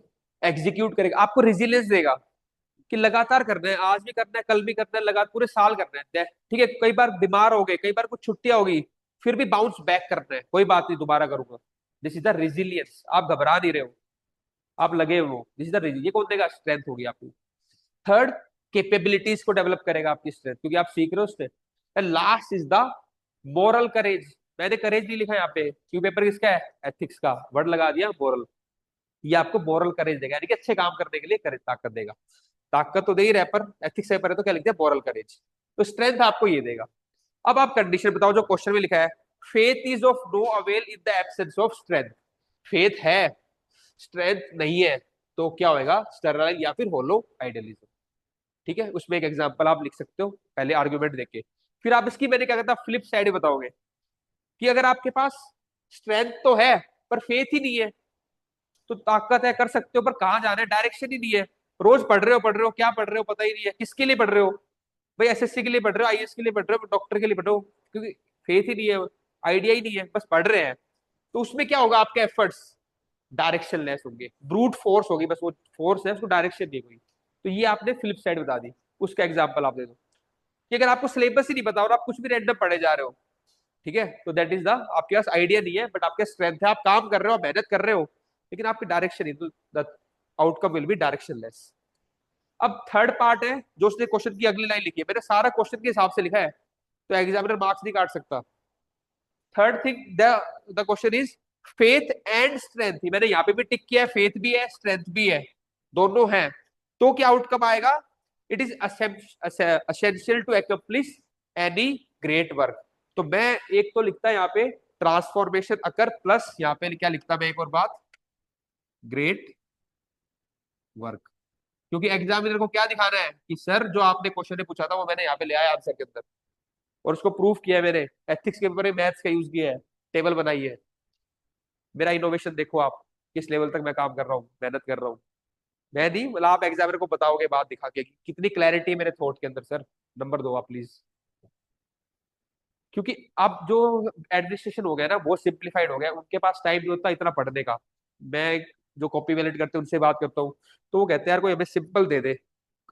एग्जीक्यूट करेगा, आपको रेजिलियंस देगा, कि लगातार करना है, आज भी करना है, कल भी करना है, लगातार पूरे साल करना है, ठीक है। कई बार बीमार हो गए, कई बार कुछ छुट्टियां होगी, फिर भी बाउंस बैक करना है, कोई बात नहीं दोबारा करूंगा। दिस इज द रेजिलियंस, आप घबरा नहीं रहे हो, आप लगे हो, दिस इज द, ये कौन देगा, स्ट्रेंथ होगी आपकी। थर्ड, कैपेबिलिटीज को डेवलप करेगा आपकी स्ट्रेंथ, क्योंकि आप सीख रहे हो उससे। And last is the moral courage. मैंने करेज नहीं लिखा यहाँ पे, क्यों पेपर किसका है, एथिक्स का, वर्ड लगा दिया मोरल। ये आपको मोरल करेज देगा, यानी कि अच्छे काम करने के लिए करेज, ताकत देगा। ताकत तो दे ही रहा है, पर एथिक्स पेपर है तो क्या लिख दिया, मोरल करेज। तो स्ट्रेंथ आपको ये देगा। अब आप कंडीशन बताओ जो क्वेश्चन में लिखा है, faith is of no avail in the absence of strength. Faith है, स्ट्रेंथ नहीं है, तो क्या होएगा, स्टरलाइन या फिर होलो आइडियलिज्म। ठीक है, उसमें एक एग्जांपल आप लिख सकते हो पहले आर्गुमेंट देके, फिर आप इसकी, मैंने क्या कहता, फ्लिप साइड बताओगे कि अगर आपके पास स्ट्रेंथ तो है पर फेथ ही नहीं है, तो ताकत है, कर सकते हो, पर कहाँ जाना है, डायरेक्शन ही नहीं है। रोज पढ़ रहे हो, क्या पढ़ रहे हो पता ही नहीं है, किसके लिए पढ़ रहे हो, भाई एसएससी के लिए पढ़ रहे हो, आईएएस के लिए पढ़ रहे हो, डॉक्टर के लिए पढ़ रहे हो, क्योंकि फेथ ही नहीं है, आइडिया ही नहीं है, बस पढ़ रहे हैं। तो उसमें क्या होगा, आपके एफर्ट्स डायरेक्शनलेस होंगे, ब्रूट फोर्स होगी, बस वो फोर्स है, उसको डायरेक्शन नहीं कोई। तो ये आपने फ्लिप साइड बता दी। उसका एग्जाम्पल आप दे दो कि अगर आपको सिलेबस ही नहीं पता और आप कुछ भी रैंडम पढ़े जा रहे हो, ठीक है, तो दैट इज द, आपके पास आइडिया नहीं है बट आपके स्ट्रेंथ है, आप काम कर रहे हो, मेहनत कर रहे हो, लेकिन आपकी डायरेक्शन ही, तो the outcome will be directionless. अब थर्ड पार्ट है, जो उसने क्वेश्चन की अगली लाइन लिखी है, मैंने सारा क्वेश्चन के हिसाब से लिखा है, तो एग्जामिनर मार्क्स नहीं काट सकता। Third thing, the question is faith and strength, ही मैंने यहाँ पे भी टिक किया है, फेथ भी है, स्ट्रेंथ भी है, दोनों है, तो क्या आउटकम आएगा, it is essential to accomplish any great work. तो मैं एक तो लिखता है यहाँ पे ट्रांसफॉर्मेशन अकर, प्लस यहाँ पे क्या लिखता मैं एक और बात, ग्रेट वर्क। क्योंकि एग्जामिनर को क्या दिखाना है कि सर जो आपने क्वेश्चन पूछा था वो मैंने यहाँ पे ले आया आंसर के अंदर, और उसको प्रूफ किया है मैंने, एथिक्स के पेपर में मैथ्स का यूज किया है, टेबल बनाई है, मेरा इनोवेशन देखो आप, किस लेवल तक मैं काम कर रहा हूँ, मेहनत कर रहा हूँ। मैं नहीं, मतलब आप एग्जामिनर को बताओगे बात दिखा के कि कितनी क्लैरिटी है मेरे थॉट के अंदर, सर नंबर दो आप प्लीज। क्योंकि अब जो एडमिनिस्ट्रेशन हो गया ना, वो सिंप्लीफाइड हो गया, उनके पास टाइम नहीं होता इतना पढ़ने का। मैं जो कॉपी वैलिड करते हैं उनसे बात करता हूँ, तो वो कहते हैं यार कोई हमें सिंपल दे दे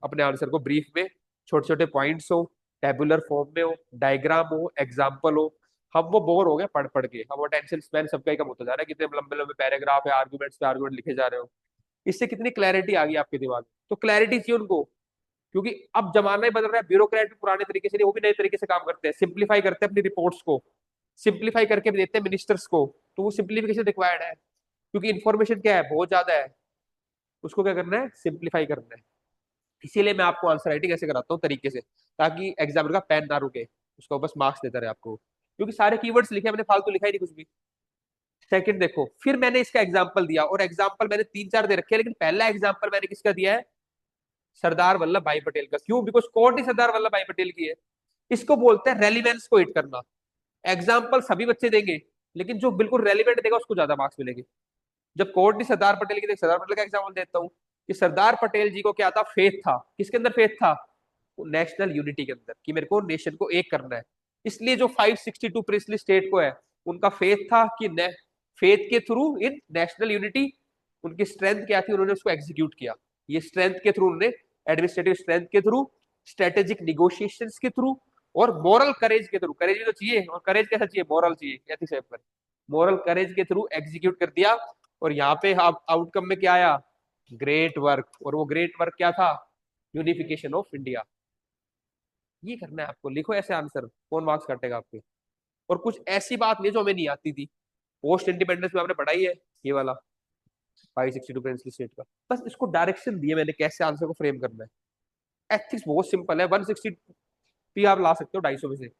अपने आंसर को, ब्रीफ में, छोटे छोटे पॉइंट्स हो, टेबुलर फॉर्म में हो, डायग्राम हो, एग्जाम्पल हो। हम वो बोर हो गए पढ़ पढ़ के, हम अटेंशन स्पैन सबका ही कम होता जा रहा है, कितने लंबे लंबे पैराग्राफ है, आर्गुमेंट्स पे आर्गुमेंट लिखे जा रहे हो। इससे कितनी क्लैरिटी आ गई आपके दिमाग में, तो क्लैरिटी चाहिए उनको। क्योंकि अब जमाना ही बदल रहा है, ब्यूरोक्रेट भी पुराने तरीके से नहीं, वो भी नए तरीके से काम करते हैं, सिंप्लीफाई करते हैं अपनी रिपोर्ट्स को, सिंप्लीफाई करके भी देते हैं मिनिस्टर्स को। तो वो सिंप्लीफिकेशन रिक्वायर्ड है, क्योंकि इन्फॉर्मेशन क्या है, बहुत ज्यादा है, उसको क्या करना है, सिंप्लीफाई करना है। इसीलिए मैं आपको आंसर राइटिंग ऐसे कराता हूँ तरीके से, ताकि एग्जामिनर का पेन ना रुके, उसको बस मार्क्स देता रहे आपको, क्योंकि सारे कीवर्ड्स लिखे हैं मैंने, फालतू लिखा ही नहीं कुछ भी। सेकंड देखो, फिर मैंने इसका एग्जाम्पल दिया, और एग्जाम्पल मैंने तीन चार दे रखे हैं, लेकिन पहला एग्जाम्पल मैंने किसका दिया है, सरदार वल्लभ भाई पटेल का। क्यों, बिकॉज कोर्ट ही सरदार वल्लभ भाई पटेल की है। इसको बोलते हैं रेलिवेंस को हिट करना। एग्जाम्पल सभी बच्चे देंगे, लेकिन जो बिल्कुल रेलिवेंट देगा उसको ज्यादा मार्क्स मिलेंगे। जब कोर्ट ने सरदार पटेल की, सरदार पटेल का एग्जाम्पल देता हूँ कि सरदार पटेल जी को क्या था, फेथ था, किसके अंदर फेथ था, नेशनल यूनिटी के अंदर, कि मेरे को नेशन को एक करना है। इसलिए जो 562 प्रिंसली स्टेट को है, उनका फेथ था कि फेथ के थ्रू इन नेशनल यूनिटी, उनकी स्ट्रेंथ क्या थी, उन्होंने उसको एग्जीक्यूट किया। ये स्ट्रेंथ के थ्रू उन्होंने, एडमिनिस्ट्रेटिव स्ट्रेंथ के थ्रू, स्ट्रेटेजिक निगोशिएशन के थ्रू, और मॉरल करेज के थ्रू, करेज भी तो चाहिए, और करेज कैसा चाहिए, मॉरल चाहिए, एथिक्स पर, मॉरल करेज के थ्रू एग्जीक्यूट कर दिया। और यहाँ पे आउटकम में क्या आया, ग्रेट वर्क। और वो ग्रेट वर्क क्या था, यूनिफिकेशन ऑफ इंडिया। ये करना है आपको, लिखो ऐसे आंसर, कौन मार्क्स काटेगा आपके। और कुछ ऐसी बात नहीं जो हमें नहीं आती थी, पोस्ट इंडिपेंडेंस में आपने पढ़ाई है, ये वाला 562 प्रिंसली स्टेट का, बस इसको डायरेक्शन दिए मैंने कैसे आंसर को फ्रेम करना है। एथिक्स बहुत सिंपल है, 160 भी आप ला सकते हो 250 में से,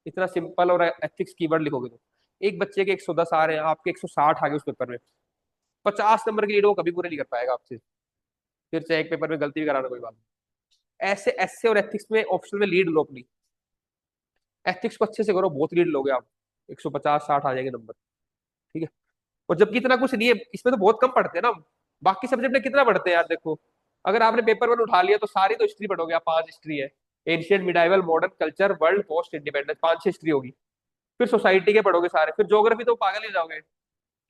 इतना सिंपल। और एथिक्स कीवर्ड लिखोगे तो एक बच्चे के 110 आ रहे हैं, आपके 160 आ गए उस पेपर में, 50 नंबर की लीड वो कभी पूरे नहीं कर पाएगा आपसे, फिर चाहे एक पेपर में गलती भी कराना कोई बात नहीं। ऐसे ऐसे और एथिक्स में ऑप्शन में लीड लो अपनी, एथिक्स को अच्छे से करो, बहुत लीड लोगे आप, 150-60 आ जाएंगे नंबर, ठीक है। और जबकि इतना कुछ नहीं है इसमें, तो बहुत कम पढ़ते हैं ना हम। बाकी सब्जेक्ट में कितना पढ़ते हैं यार, देखो, अगर आपने पेपर वन उठा लिया तो सारी तो हिस्ट्री पढ़ोगे आप, 5 हिस्ट्री है, ancient, medieval, modern, culture, world, post independence, 5-6 history होगी। फिर सोसाइटी के पढ़ोगे सारे, फिर ज्योग्राफी तो पागल ही जाओगे,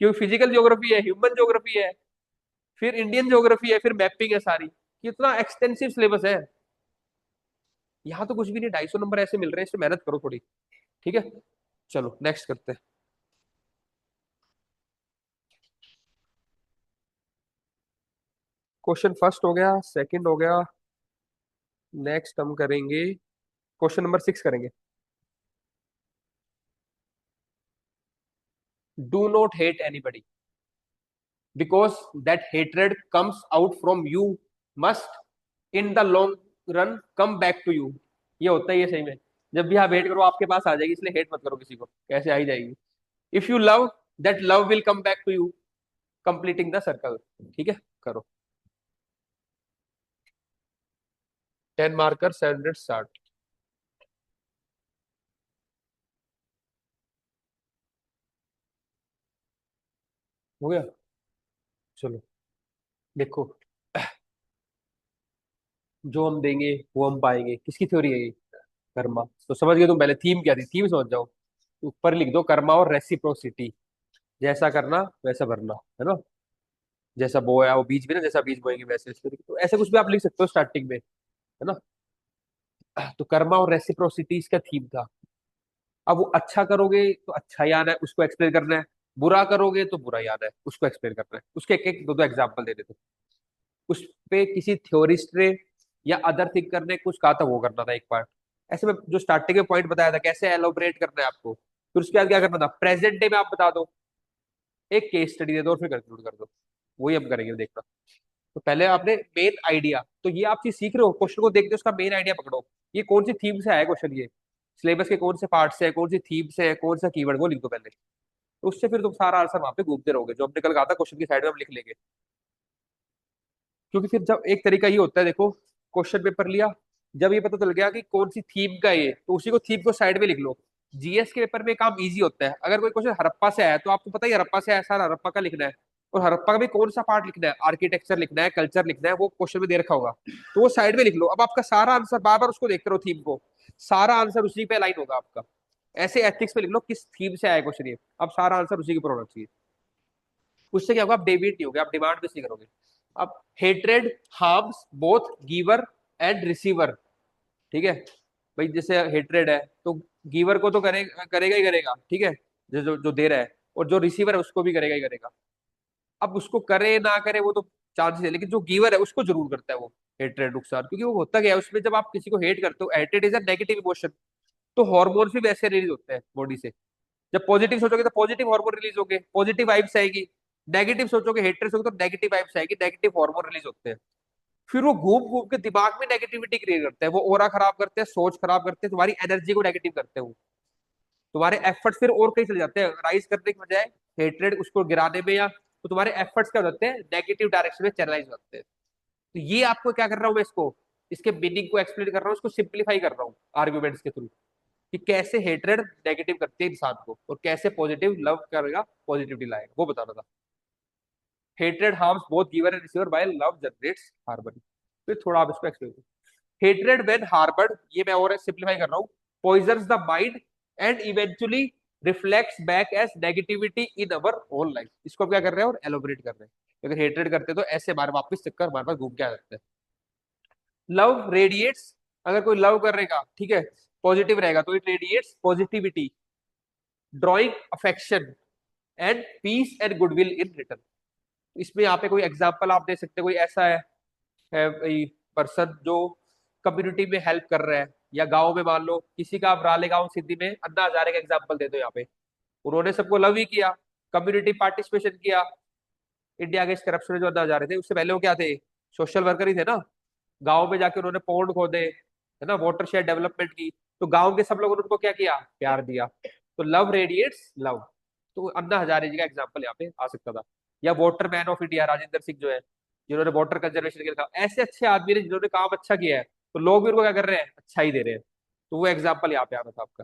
क्योंकि फिजिकल ज्योग्राफी है, ह्यूमन ज्योग्राफी है, फिर इंडियन ज्योग्राफी है, फिर मैपिंग है सारी, कितना एक्सटेंसिव सिलेबस है। यहाँ तो कुछ भी नहीं, 250 नंबर ऐसे मिल रहे हैं, इसमें मेहनत करो थोड़ी। ठीक है, चलो नेक्स्ट करते हैं। क्वेश्चन फर्स्ट हो गया, सेकंड हो गया। नेक्स्ट हम करेंगे क्वेश्चन नंबर 6 करेंगे। Do not hate anybody because that hatred comes out from you must in the long run come back to you. ये होता ही है सही में। जब भी आप हेट करो आपके पास आ जाएगी, इसलिए हेट मत करो किसी को, कैसे आ ही जाएगी। If you love, that love will come back to you, completing the circle. ठीक है, करो। 10 मार्कर 760। हो गया, चलो देखो। जो हम देंगे वो हम पाएंगे, किसकी थ्योरी है ये? कर्मा। तो समझ गए तुम, पहले थीम क्या थी, थीम समझ जाओ। ऊपर लिख दो कर्मा और रेसिप्रोसिटी। जैसा करना वैसा भरना, है ना। जैसा बोया वो बीज भी ना, जैसा बीज बोएंगे वैसे इसको, तो ऐसे कुछ भी आप लिख सकते हो स्टार्टिंग में, है ना। तो कर्मा और रेसिप्रोसिटी इसका थीम था। अब वो अच्छा करोगे तो अच्छा ही आना है, उसको एक्सप्लेन करना है। बुरा करोगे तो बुरा ही आना है, उसको एक्सप्लेन करना है। उसके एक एक दो दो एग्जाम्पल दे देते। उस पे किसी थ्योरिस्ट ने या अदर थिंकर ने कुछ कहा था, वो करना था एक पार्ट। ऐसे में जो स्टार्टिंग में पॉइंट बताया था कैसे एलोबरेट करना है आपको, फिर उसके बाद क्या करना था, प्रेजेंट डे में आप बता दो, एक केस स्टडी दे दो और फिर कंक्लूड कर दो। वही हम करेंगे, देखना। तो पहले आपने मेन आइडिया, तो ये आप चीज सीख रहे हो, क्वेश्चन को देखते हो उसका मेन आइडिया पकड़ो। ये कौन सी थीम से आया क्वेश्चन, ये सिलेबस के कौन से पार्ट से है, कौन सी थीम से है, कौन सा कीवर्ड, वो लिख दो पहले। तो उससे फिर तुम सारा आंसर वहां पे घूमते रहोगे, जो हमने कल कहा था क्वेश्चन की साइड में हम लिख लेंगे। क्योंकि फिर जब एक तरीका ये होता है, देखो क्वेश्चन पेपर लिया, जब ये पता चल गया कि कौन सी थीम का है ये, तो उसी को थीम को साइड में लिख लो। जीएस के पेपर में काम इजी होता है। अगर कोई क्वेश्चन हड़प्पा से आया तो आपको पता ही हड़प्पा से आया, सारा हड़प्पा का लिखना है। और हड़प्पा का भी कौन सा पार्ट लिखना है, आर्किटेक्चर लिखना है, कल्चर लिखना है, वो क्वेश्चन में दे रखा होगा। तो वो साइड में लिख लो। अब आपका सारा आंसर, बार बार उसको देखते रहो थीम को, सारा आंसर उसी पे अलाइन होगा आपका। ऐसे एथिक्स पे लिख लो किस थीम से आया क्वेश्चन ये, अब सारा आंसर उसी के ऊपर होना चाहिए। उससे क्या होगा, आप डेविएट नहीं होगे, आप डिमांड बेस नहीं करोगे। अब hatred harms both giver and receiver. ठीक है भाई, जैसे हेट्रेड है तो गिवर को तो करेगा ही करेगा, ठीक है, जो जो जो दे रहा है, और जो रिसीवर है उसको भी करेगा ही करेगा। अब उसको करे ना करे वो तो चांसेस है, लेकिन जो गिवर है उसको जरूर करता है वो हेट्रेड नुकसान। क्योंकि वो होता क्या है उसमें, जब आप किसी को हेट करते हो, hatred is a negative emotion, तो हॉर्मोन्स भी वैसे रिलीज होते हैं बॉडी से। जब पॉजिटिव सोचोगे तो पॉजिटिव हार्मोन रिलीज होंगे, पॉजिटिव वाइब्स आएगी। नेगेटिव सोचोगे, हेट्रेड सोचोगे तो नेगेटिव वाइब्स आएगी, नेगेटिव हार्मोन रिलीज होते हैं। फिर वो घूम घूम के दिमाग में नेगेटिविटी क्रिएट करते हैं, वो ओरा खराब करते हैं, सोच खराब करते हैं, तुम्हारी एनर्जी को नेगेटिव करते हैं वो। तुम्हारे एफर्ट्स फिर और कहीं चले जाते हैं, राइज करने की बजाय हेट्रेड उसको गिराने में, या तो तुम्हारे एफर्ट्स क्या हो जाते हैं, नेगेटिव डायरेक्शन में चैनलाइज हो जाते हैं। तो ये आपको क्या कर रहा हूँ मैं, इसको, इसके मीनिंग को एक्सप्लेन कर रहा हूँ, इसको सिंप्लीफाई कर रहा हूँ आर्ग्यूमेंट्स के थ्रू, कि कैसे हेट्रेड नेगेटिव करती है इंसान को और कैसे पॉजिटिव लव करेगा, पॉजिटिविटी लाएगा, वो बताना था। Hatred harms both giver and receiver while love generates harmony. फिर थोड़ा आप इसको एक्सप्लेन करो। हेट्रेड व्हेन हार्बर्ड, ये मैं और सिंप्लीफाई कर रहा हूँ, poisons the mind and eventually reflects back as negativity in our own life. इसको हम क्या कर रहे हैं और एलोबरेट कर रहे हैं। अगर हेट्रेड करते हैं तो ऐसे हमारे वापस चक्कर हमारे पास घूम के आ जाते हैं। लव रेडिएट्स, अगर कोई लव करेगा, ठीक है, पॉजिटिव रहेगा तो it radiates positivity, drawing affection and peace and goodwill in return. इसमें यहाँ पे कोई एग्जाम्पल आप दे सकते हैं, कोई ऐसा है पर्सन जो कम्युनिटी में हेल्प कर रहा है, या गांव में मान लो किसी का, आप राले गांव सिद्धि में अन्ना हजारे का एग्जाम्पल दे दो यहाँ पे। उन्होंने सबको लव ही किया, कम्युनिटी पार्टिसिपेशन किया। इंडिया के इस करप्शन में जो अन्ना हजारे थे, उससे पहले वो क्या थे, सोशल वर्कर ही थे ना। गांव में जाके उन्होंने पौंड खोदे, है ना, वाटर शेयर डेवलपमेंट की। तो गांव के सब लोगों ने उनको क्या किया, प्यार दिया। तो लव रेडिएट्स लव। तो अन्ना हजारे जी का एग्जाम्पल यहाँ पे आ सकता था। या water man of India Rajendra Singh जो है, जिन्होंने वाटर कंजर्वेशन के लिए काम, ऐसे अच्छे आदमी ने जिन्होंने काम अच्छा किया है, तो लोग भी उनको क्या कर रहे हैं, अच्छा ही दे रहे हैं। तो वो एग्जाम्पल यहाँ पे आ रहा था आपका।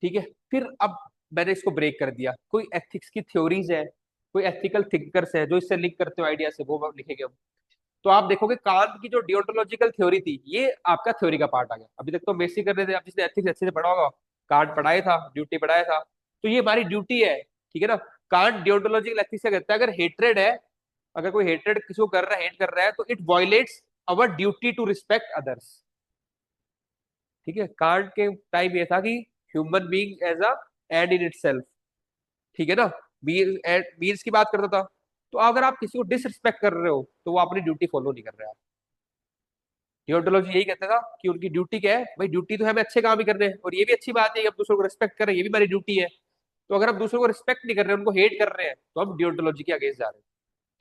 ठीक है, फिर अब मैंने इसको ब्रेक कर दिया, कोई एथिक्स की थ्योरीज है, कोई एथिकल थिंकर्स है जो इससे लिंक करते हो आइडिया से, वो लिखेंगे हम। तो आप देखोगे कांट की जो डियोंटोलॉजिकल थ्योरी थी, ये आपका थ्योरी का पार्ट आ गया। अभी तक तो बेसिक कर रहे थे, आप जिसने एथिक्स अच्छे से पढ़ा होगा, कांट पढ़ाया था, ड्यूटी पढ़ाया था, तो ये हमारी ड्यूटी है। ठीक है ना। कांट डियोंटोलॉजिकल एथिक्स क्या कहता है, अगर हेट्रेड है अगर कोई हेटेड किसी को कर रहा है, हेट कर रहा है, तो it violates our duty to respect others. ठीक है, कांट के टाइम ये था कि human being as a end in itself. ठीक है ना, मीन्स की बात करता था। तो अगर आप किसी को डिसरिस्पेक्ट कर रहे हो तो वो अपनी ड्यूटी फॉलो नहीं कर रहे आप। डियोंटोलॉजी यही कहता था कि उनकी ड्यूटी क्या है भाई, ड्यूटी तो है हमें अच्छे काम ही करने हैं, और ये भी अच्छी बात है कि हम दूसरों को रिस्पेक्ट करें, ये भी हमारी ड्यूटी है। तो अगर हम दूसरों को रिस्पेक्ट नहीं कर रहे हैं, उनको हेट कर रहे हैं, तो हम डियोंटोलॉजी के अगेंस्ट जा रहे हैं।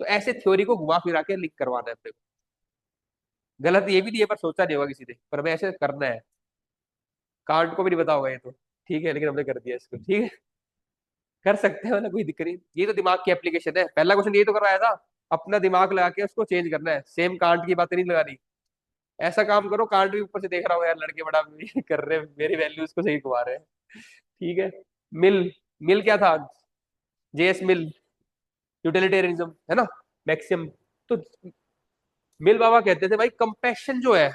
तो ऐसे थ्योरी को घुमा फिरा के लिंक करवाना है अपने को। गलत ये भी नहीं है, पर सोचा नहीं होगा किसी ने, पर हमें ऐसे करना है। कांट को भी नहीं पता होगा ये तो, ठीक है, लेकिन हमने कर दिया इसको। ठीक है, कर सकते हैं, मतलब कोई दिक्कत नहीं, ये तो दिमाग की एप्लीकेशन है। पहला क्वेश्चन ये तो करवाया था, अपना दिमाग लगा के उसको चेंज करना है, सेम कांट की बातें नहीं लगानी। ऐसा काम करो कांट भी ऊपर से देख रहा हो यार, लड़के बड़ा कर रहे हैं, मेरी वैल्यूज को सही घुमा रहे हैं। ठीक है। मिल, मिल क्या था, जेएस मिल, यूटिलिटेरियनिज्म है ना, मैक्सिम। तो मिल बाबा कहते थे भाई कंपैशन जो है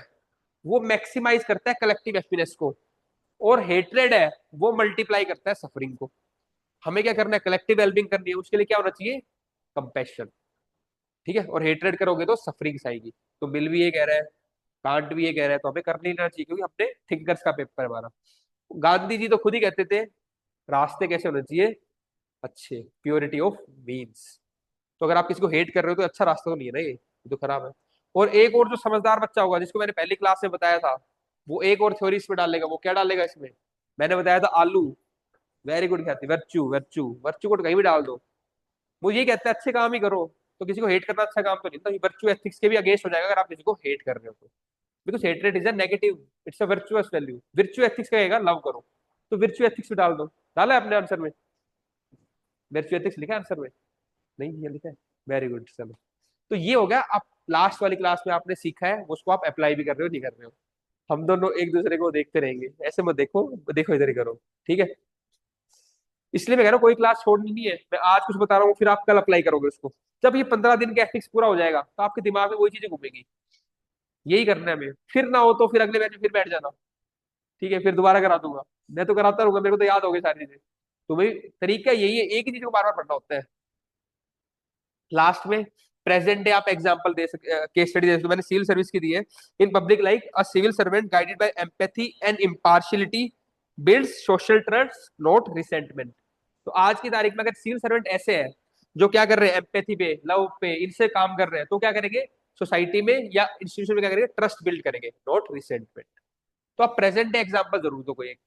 वो मैक्सिमाइज करता है कलेक्टिव हैप्पीनेस को, और हेट्रेड है वो मल्टीप्लाई करता है सफरिंग को। हमें क्या करना है, कलेक्टिव वेलबिंग करनी है, उसके लिए क्या होना चाहिए, कंपैशन। ठीक है, और हेट्रेड करोगे तो सफरिंग्स आएगी। तो मिल भी ये कह रहा है, कांट भी ये कह रहा है, तो हमें कर नहीं लेना चाहिए, क्योंकि अपने थिंकर्स का पेपर है हमारा। गांधी जी तो खुद ही कहते थे रास्ते कैसे होने चाहिए, अच्छे, प्योरिटी ऑफ मीन्स। तो अगर आप किसी को हेट कर रहे हो तो अच्छा रास्ता तो नहीं है ना ये तो खराब है। और एक और जो समझदार बच्चा होगा, जिसको मैंने पहली क्लास में बताया था, वो एक और थ्योरी इसमें डालेगा। वो क्या डालेगा इसमें, मैंने बताया था आलू, वेरी गुड ख्याति, वर्च्यू, वर्च्यू, वर्च्यू को तो कहीं भी डाल दो। वो ये कहता है अच्छे काम ही करो। तो किसी को हेट करना अच्छा काम तो नहीं, तो वर्च्यू एथिक्स के भी अगेंस्ट हो जाएगा अगर आप किसी को हेट कर रहे हो तो। Because hatred is a negative, it's a virtuous value. Virtue ethics कहेगा लव करो, तो वर्च्यू एथिक्स में डाल दो। डाला है अपने आंसर में, वर्च्यू एथिक्स लिखा है आंसर में, नहीं ये लिखा है, वेरी गुड। चलो, तो ये हो गया। आप लास्ट वाली क्लास में आपने सीखा है, उसको आप अप्लाई भी कर रहे हो, नहीं कर रहे हो। हम दोनों एक दूसरे को देखते रहेंगे, ऐसे मत देखो, देखो इधर ही करो। ठीक है, इसलिए मैं कह रहा हूँ कोई क्लास छोड़नी नहीं है। मैं आज कुछ बता रहा हूँ, फिर आप कल अप्लाई करोगे उसको। जब ये 15 दिन का एथिक्स पूरा हो जाएगा, तो आपके दिमाग में वही चीजें घूमेंगी। यही करना है हमें, फिर ना हो तो फिर अगले बैच में फिर बैठ जाना। ठीक है, फिर दोबारा करा दूंगा। मैं तो कराता रहूंगा, मेरे को तो याद हो गई सारी चीजें। तो भाई तरीका यही है, एक ही चीज को बार बार पढ़ना होता है। लास्ट में प्रेजेंट डे आप एग्जांपल दे सकते, केस स्टडी दे सकते हो। मैंने सिविल सर्विस की दी है। In public like a civil servant guided by empathy and impartiality builds social trust not resentment. तो आज की तारीख में अगर सिविल सर्वेंट ऐसे है जो क्या कर रहे हैं, एम्पैथी पे, लव पे, इनसे काम कर रहे हैं, तो क्या करेंगे, सोसाइटी में या इंस्टीट्यूशन में क्या करेंगे, ट्रस्ट बिल्ड करेंगे, नॉट रिसेंटमेंट। तो आप प्रेजेंट डे एग्जांपल जरूर दो कोई एक।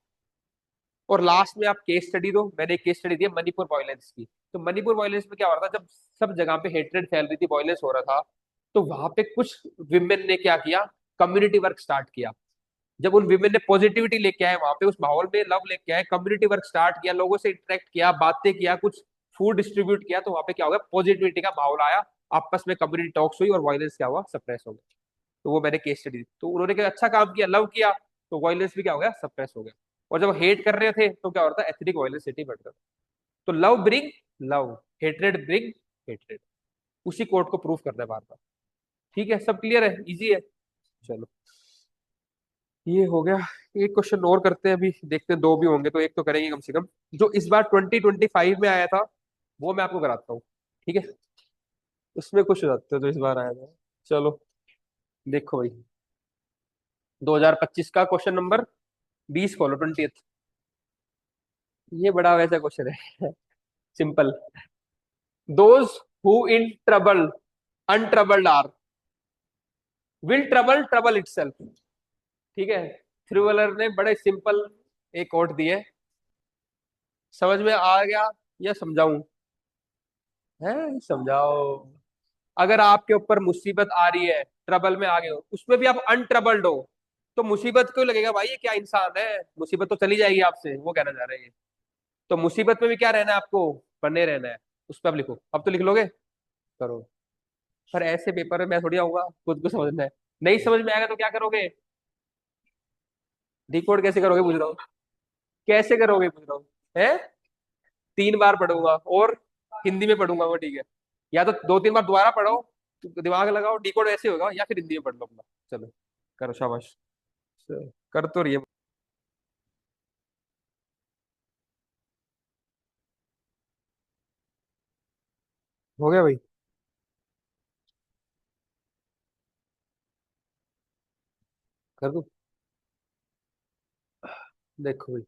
और लास्ट में आप केस स्टडी दो। मैंने एक केस स्टडी दी है मणिपुर वायलेंस की। तो मणिपुर वायलेंस में क्या हो रहा था, जब सब जगह पे हेट्रेड फैल रही थी, वायलेंस हो रहा था, तो वहां पे कुछ विमेन ने क्या किया, कम्युनिटी वर्क स्टार्ट किया। जब उन विमेन ने पॉजिटिविटी लेके आए वहां पे, उस माहौल में लव लेके आए, कम्युनिटी वर्क स्टार्ट किया, लोगों से इंटरेक्ट किया, बातें किया, कुछ फूड डिस्ट्रीब्यूट किया, तो वहां पे क्या हो गया, पॉजिटिविटी का माहौल आया। आपस में कम्युनिटी टॉक्स हुई और वायलेंस क्या हुआ, सप्रेस हो गया। तो वो मैंने केस स्टडी दी। तो उन्होंने क्या अच्छा काम किया, लव किया, तो वायलेंस भी क्या हो गया, सप्रेस हो गया। और जब हेट कर रहे थे तो क्या हो रहा था, एथनिक वायलेंस सिटी बढ़ रहा था। तो love bring love, hatred bring hatred. उसी कोर्ट को प्रूव करना है बार बार। ठीक है, सब क्लियर है, इजी है। चलो, ये हो गया। एक क्वेश्चन और करते हैं अभी, देखते हैं, दो भी होंगे तो एक तो करेंगे कम से कम। जो इस बार 2025 में आया था, वो मैं आपको कराता हूँ। ठीक है, उसमें खुश हो जाते हो जो इस बार आया था। चलो, देखो भाई, 2025 का क्वेश्चन नंबर 20 खोलो, 20। ये बड़ा वैसा क्वेश्चन है, simple. Those who in trouble untroubled are will trouble trouble itself. ठीक है, थ्रिवलर ने बड़े सिंपल एक कोट दिए। समझ में आ गया या समझाऊं, है समझाओ। अगर आपके ऊपर मुसीबत आ रही है, ट्रबल में आ गए हो, उसमें भी आप अनट्रबल्ड हो, तो मुसीबत क्यों लगेगा भाई, ये क्या इंसान है, मुसीबत तो चली जाएगी आपसे, वो कहना चाह रहे हैं। तो मुसीबत में भी क्या रहना है आपको, बने रहना है। उस पर अब लिखो, अब तो लिख लोगे, करो। पर ऐसे पेपर में मैं थोड़ी आऊंगा, खुद को समझना है। नहीं समझ में आएगा तो क्या करोगे, डिकोड कैसे करोगे पूछ रहा हूँ, कैसे करोगे पूछ रहा हूँ, है 3 बार पढ़ूंगा और हिंदी में पढ़ूंगा, वो ठीक है। या तो 2-3 बार दोबारा पढ़ो, दिमाग लगाओ, डिकोड ऐसे होगा, या फिर हिंदी में पढ़ लो अपना। चलो, करो, शाबाश। कर तो रही है। हो गया भाई। कर दूं? देखो भाई,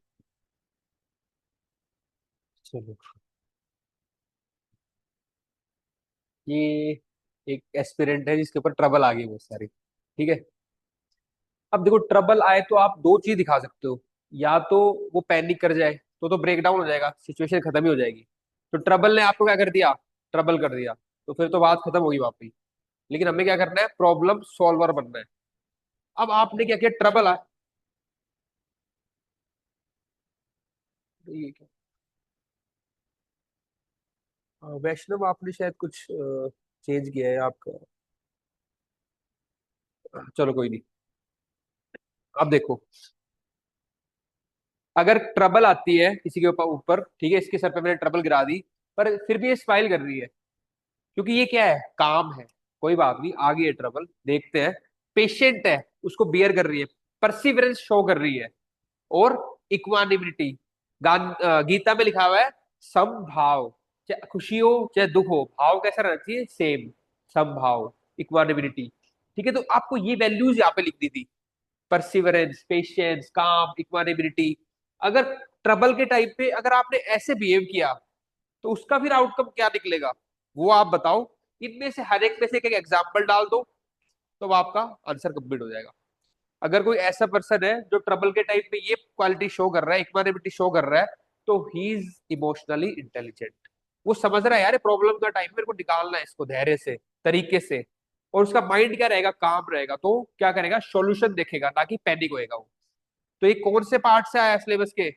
चलो, ये एक एस्पिरेंट है जिसके ऊपर ट्रबल आ गई बहुत सारी, ठीक है। अब देखो, ट्रबल आए तो आप दो चीज दिखा सकते हो। या तो वो पैनिक कर जाए, तो ब्रेक डाउन हो जाएगा, सिचुएशन खत्म ही हो जाएगी। तो ट्रबल ने आपको क्या कर दिया? ट्रबल कर दिया। तो फिर तो बात खत्म होगी वहां पे। लेकिन हमें क्या करना है? प्रॉब्लम सॉल्वर बनना है। अब आपने क्या किया? ट्रबल आया। ये क्या? वैष्णव, आपने शायद कुछ चेंज किया है आपका। चलो कोई नहीं। अब देखो, अगर ट्रबल आती है किसी के ऊपर ऊपर, ठीक है, इसके सर पे मैंने ट्रबल गिरा दी, पर फिर भी ये स्माइल कर रही है, क्योंकि ये क्या है? काम है। कोई बात नहीं, आ गई है ट्रबल, देखते हैं। पेशेंट है, उसको बियर कर रही है, परसिवरेंस शो कर रही है, और इक्वानिमिटी। गीता में लिखा हुआ है समभाव। चाहे खुशी हो चाहे दुख हो, भाव कैसा रहना चाहिए? सेम। समभाव, इक्वानिमिटी। ठीक है, तो आपको ये वैल्यूज यहाँ पे लिख दी थी। परसिवरेंस, पेशेंस, काम, इक्वानिमिटी। अगर ट्रबल के टाइम पे अगर आपने ऐसे बिहेव किया, तो उसका फिर आउटकम क्या निकलेगा? वो आप बताओ। इनमें से हर एक में से एक एग्जाम्पल डाल दो, तो आपका आंसर कंप्लीट हो जाएगा। अगर कोई ऐसा पर्सन है जो ट्रबल के टाइम पे ये क्वालिटी शो कर रहा है, इक्वानिमिटी शो कर रहा है, तो ही इज इमोशनली इंटेलिजेंट। वो समझ रहा है यार, प्रॉब्लम का टाइम मेरे को निकालना है इसको धैर्य से, तरीके से। और उसका माइंड क्या रहेगा? काम रहेगा। तो क्या करेगा? सॉल्यूशन देखेगा, ना कि पैनिक होएगा वो। तो ये कौन से पार्ट से आया सिलेबस के?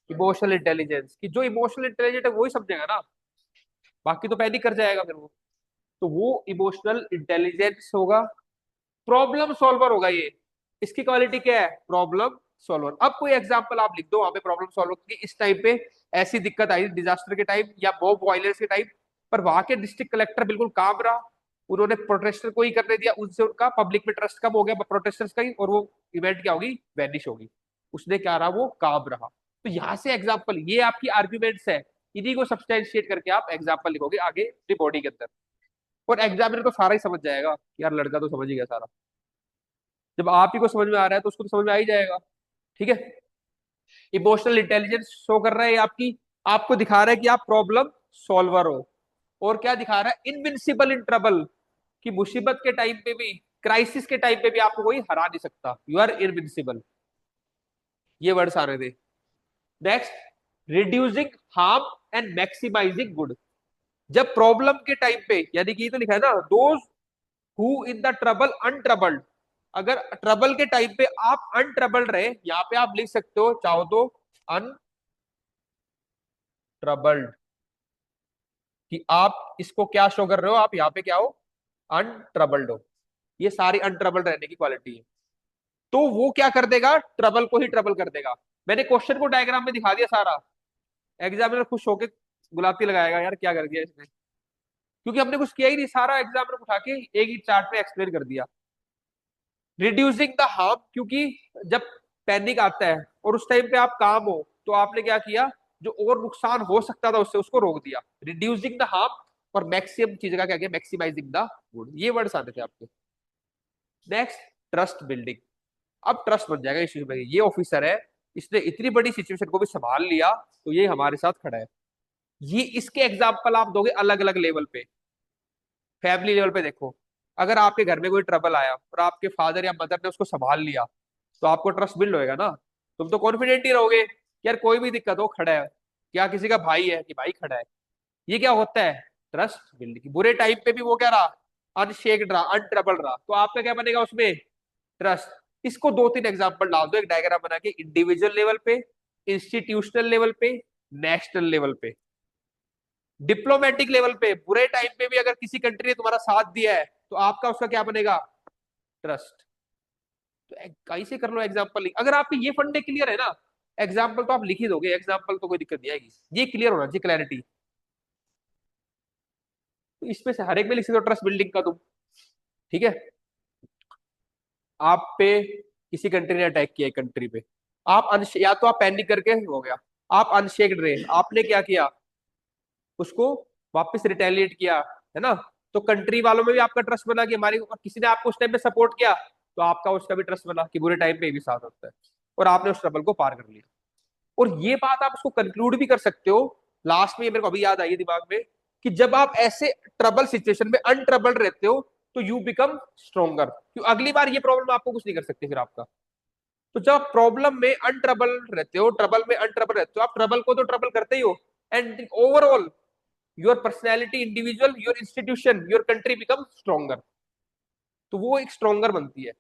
इमोशनल इंटेलिजेंस की। जो इमोशनल इंटेलिजेंट है वही समझेगा ना, बाकी तो पैनिक कर जाएगा फिर वो। तो वो इमोशनल इंटेलिजेंस होगा, प्रॉब्लम सॉल्वर होगा ये। इसकी क्वालिटी क्या है? Problem solver. अब कोई एग्जांपल आप लिख दो वहां पे प्रॉब्लम सॉल्वर की, इस टाइम पे ऐसी दिक्कत आई डिजास्टर के टाइम या बॉम्ब बॉयलर्स के टाइम, पर वहां के डिस्ट्रिक्ट कलेक्टर बिल्कुल काम रहा। उन्होंने प्रोटेस्टर को ही करने दिया, उनसे उनका पब्लिक में ट्रस्ट कम हो गया प्रोटेस्टर्स का ही, और वो इवेंट क्या होगी? वैनिश होगी। उसने क्या रहा? वो काम रहा। तो यहां से एग्जाम्पल, ये आपकी आर्ग्यूमेंट्स है, इन्हीं को सब्सटैंशिएट करके आप एग्जाम्पल लिखोगे आगे अपनी बॉडी के अंदर। और एग्जामिनर को सारा ही समझ जाएगा कि यार लड़का तो समझ ही गया सारा। जब आप ही को समझ में आ रहा है तो उसको तो समझ में आ ही जाएगा। ठीक है। इमोशनल इंटेलिजेंस शो कर रहा है आपकी, आपको दिखा रहा है कि आप प्रॉब्लम सॉल्वर हो। और क्या दिखा रहा है? इनविंसिबल इन ट्रबल, कि मुसीबत के टाइम पे भी, क्राइसिस के टाइम पे भी आपको कोई हरा नहीं सकता। You are invincible. ये वर्ड्स आ रहे थे। Next, reducing harm and maximising good. जब प्रॉब्लम के टाइम पे, यानी कि ये तो लिखा है ना, those who in the trouble untroubled. अगर ट्रबल के टाइम पे आप अनट्रबल्ड रहे, यहां पे आप लिख सकते हो चाहो तो अनट्रबल्ड, कि आप इसको क्या शो कर रहे हो? आप यहाँ पे क्या हो? अनट्रबल्ड हो। ये सारी अनट्रबल्ड रहने की क्वालिटी है। तो वो क्या कर देगा? ट्रबल को ही ट्रबल कर देगा। मैंने क्वेश्चन को डायग्राम में दिखा दिया सारा। एग्जामिनर खुश होके गुलाबती लगाएगा, यार क्या कर दिया इसने, क्योंकि हमने कुछ किया ही नहीं, सारा एग्जामिनर उठा के एक ही चार्ट में एक्सप्लेन कर दिया। रिड्यूसिंग द हार्म, क्योंकि जब पैनिक आता है और उस टाइम पे आप काम हो, तो आपने क्या किया? जो और नुकसान हो सकता था उससे, उसको रोक दिया। Reducing the harm. और मैक्सिमम चीज का क्या किया? Maximising the good. ये वर्ड्स आते थे आपके। Next, trust building. अब ट्रस्ट बन जाएगा इस चीज में, ये ऑफिसर है, इसने इतनी बड़ी सिचुएशन को भी संभाल लिया, तो ये हमारे साथ खड़ा है। ये इसके एग्जाम्पल आप दोगे अलग अलग लेवल पे। फैमिली लेवल पे देखो, अगर आपके घर में कोई ट्रबल आया और आपके फादर या मदर ने उसको संभाल लिया, तो आपको ट्रस्ट बिल्ड होएगा ना। तुम तो कॉन्फिडेंट ही रहोगे कि यार कोई भी दिक्कत हो खड़ा है। क्या किसी का भाई है कि भाई खड़ा है। ये क्या होता है? Trust building. बुरे टाइम पे भी वो क्या रहा? अनशेक्ड रहा, अनट्रबल्ड रहा। तो आपका क्या बनेगा उसमें? ट्रस्ट। इसको दो तीन एग्जांपल डाल दो एक डायग्राम बना के, इंडिविजुअल लेवल पे, इंस्टीट्यूशनल लेवल पे, नेशनल लेवल पे, डिप्लोमेटिक लेवल पे। बुरे टाइम पे भी अगर किसी कंट्री ने तुम्हारा साथ दिया है, तो आपका उसका क्या बनेगा? ट्रस्ट। तो कहीं से कर लो एग्जाम्पल। अगर आपके ये फंडे क्लियर है ना, एग्जाम्पल तो आप लिख ही दोगे, एग्जाम्पल तो कोई दिक्कत नहीं आएगी। ये क्लियर होना चाहिए, क्लैरिटी। तो इसमें से हर एक में लिख सकते हो ट्रस्ट बिल्डिंग का तुम। ठीक है। आप पे किसी कंट्री ने अटैक किया, कंट्री पे आप या तो आप पैनिक करके हो गया, आप अनशेक्ड रहे, आपने क्या किया? उसको वापस रिटेलिएट किया, है ना। तो कंट्री वालों में भी आपका ट्रस्ट बना कि हमारी, किसी ने आपको उस टाइम पे सपोर्ट किया, तो आपका उसका भी ट्रस्ट बना कि बुरे टाइम पे भी साथ होता है, और आपने उस ट्रबल को पार कर लिया। और ये बात आप उसको कंक्लूड भी कर सकते हो लास्ट में, ये मेरे को अभी याद आई है दिमाग में, कि जब आप ऐसे ट्रबल सिचुएशन में अनट्रबल रहते हो तो यू बिकम स्ट्रोंगर, क्यों अगली बार ये प्रॉब्लम आपको कुछ नहीं कर सकती फिर आपका। तो जब आप प्रॉब्लम में अनट्रबल रहते हो, ट्रबल में अनट्रबल रहते हो, आप ट्रबल को तो ट्रबल करते ही हो, and overall your personality, individual, your institution, your country become stronger. तो वो एक स्ट्रोंगर बनती है।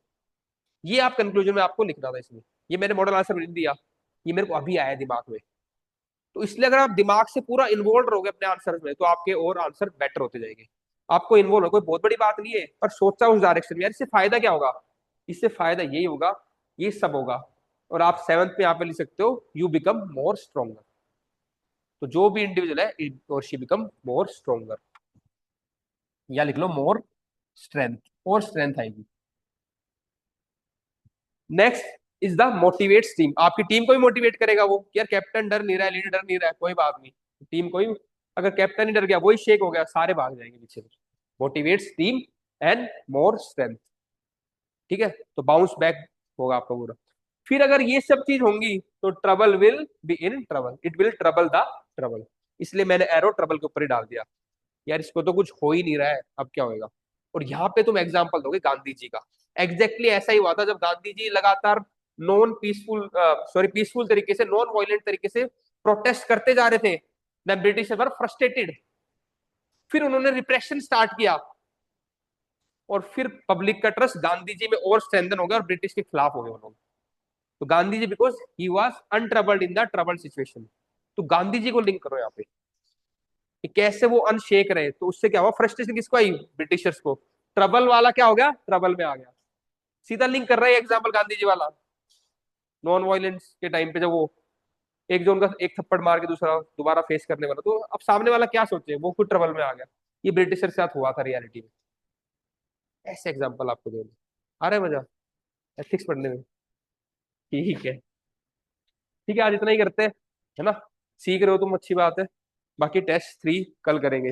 ये आप कंक्लूजन में आपको लिखना था इसमें। ये मैंने मॉडल आंसर नहीं दिया, ये मेरे को अभी आया दिमाग में। तो इसलिए अगर आप दिमाग से पूरा इन्वॉल्व रहोगे अपने आंसर में तो आपके और आंसर बेटर होते जाएंगे। आपको इन्वॉल्व हो, कोई बहुत बड़ी बात नहीं है, पर सोचा उस डायरेक्शन में यार, इससे फायदा क्या होगा, इससे फायदा यही होगा, ये सब होगा। और आप सेवंथ में यहाँ पे लिख सकते हो, यू बिकम मोर स्ट्रोंगर। तो जो भी इंडिविजुअल है और शी बिकम मोर स्ट्रोंगर, या लिख लो मोर स्ट्रेंथ, और स्ट्रेंथ आएगी। Next is the motivates team. आपकी टीम को भी मोटिवेट करेगा वो कि यार कैप्टन डर नहीं रहा है, लीडर डर नहीं रहा है, कोई बात नहीं, टीम को ही, अगर कैप्टन ही डर गया, वही शेक हो गया, सारे भाग जाएंगे पीछे। Motivates team and more strength. ठीक है, तो बाउंस बैक होगा आपका पूरा। फिर अगर ये सब चीज होंगी तो trouble will be in trouble, it will trouble the trouble. इसलिए मैंने एरो ट्रबल के ऊपर ही डाल दिया। यार इसको तो कुछ हो ही नहीं रहा है, अब क्या होएगा। और यहाँ पे तुम एग्जाम्पल दोगे गांधी जी का, एग्जैक्टली ऐसा ही हुआ था जब गांधी जी लगातार नॉन पीसफुल, सॉरी पीसफुल तरीके से, नॉन वायलेंट तरीके से प्रोटेस्ट करते जा रहे थे, द ब्रिटिश वर फ्रस्ट्रेटेड। फिर उन्होंने रिप्रेशन स्टार्ट किया, और फिर पब्लिक का ट्रस्ट गांधी जी में और स्ट्रेंथन हो गया, और ब्रिटिश के खिलाफ हो गए वो लोग। तो Gandhi ji because he was untroubled in the trouble situation. तो गांधी जी को लिंक करो यहाँ पे कि कैसे वो अनशेक रहे, तो उससे क्या हुआ, फ्रस्ट्रेशन किसको आई, ब्रिटिशर्स को। ट्रबल वाला क्या हो गया, ट्रबल में आ गया। सीधा लिंक कर रहा है एग्जाम्पल गांधी जी वाला, नॉन वायलेंस के टाइम पे जब वो एक जो उनका एक थप्पड़ मार के दूसरा दोबारा फेस करने वाला, तो अब सामने वाला क्या सोचे, वो खुद ट्रबल में आ गया। ये ब्रिटिशर के साथ हुआ था रियलिटी में। ऐसे एग्जाम्पल आपको देना, आ रहा है मजा एथिक्स पढ़ने में। ठीक है, ठीक है, आज इतना ही करते हैं, है ना। सीख रहे हो तुम, अच्छी बात है। बाकी टेस्ट 3 कल करेंगे।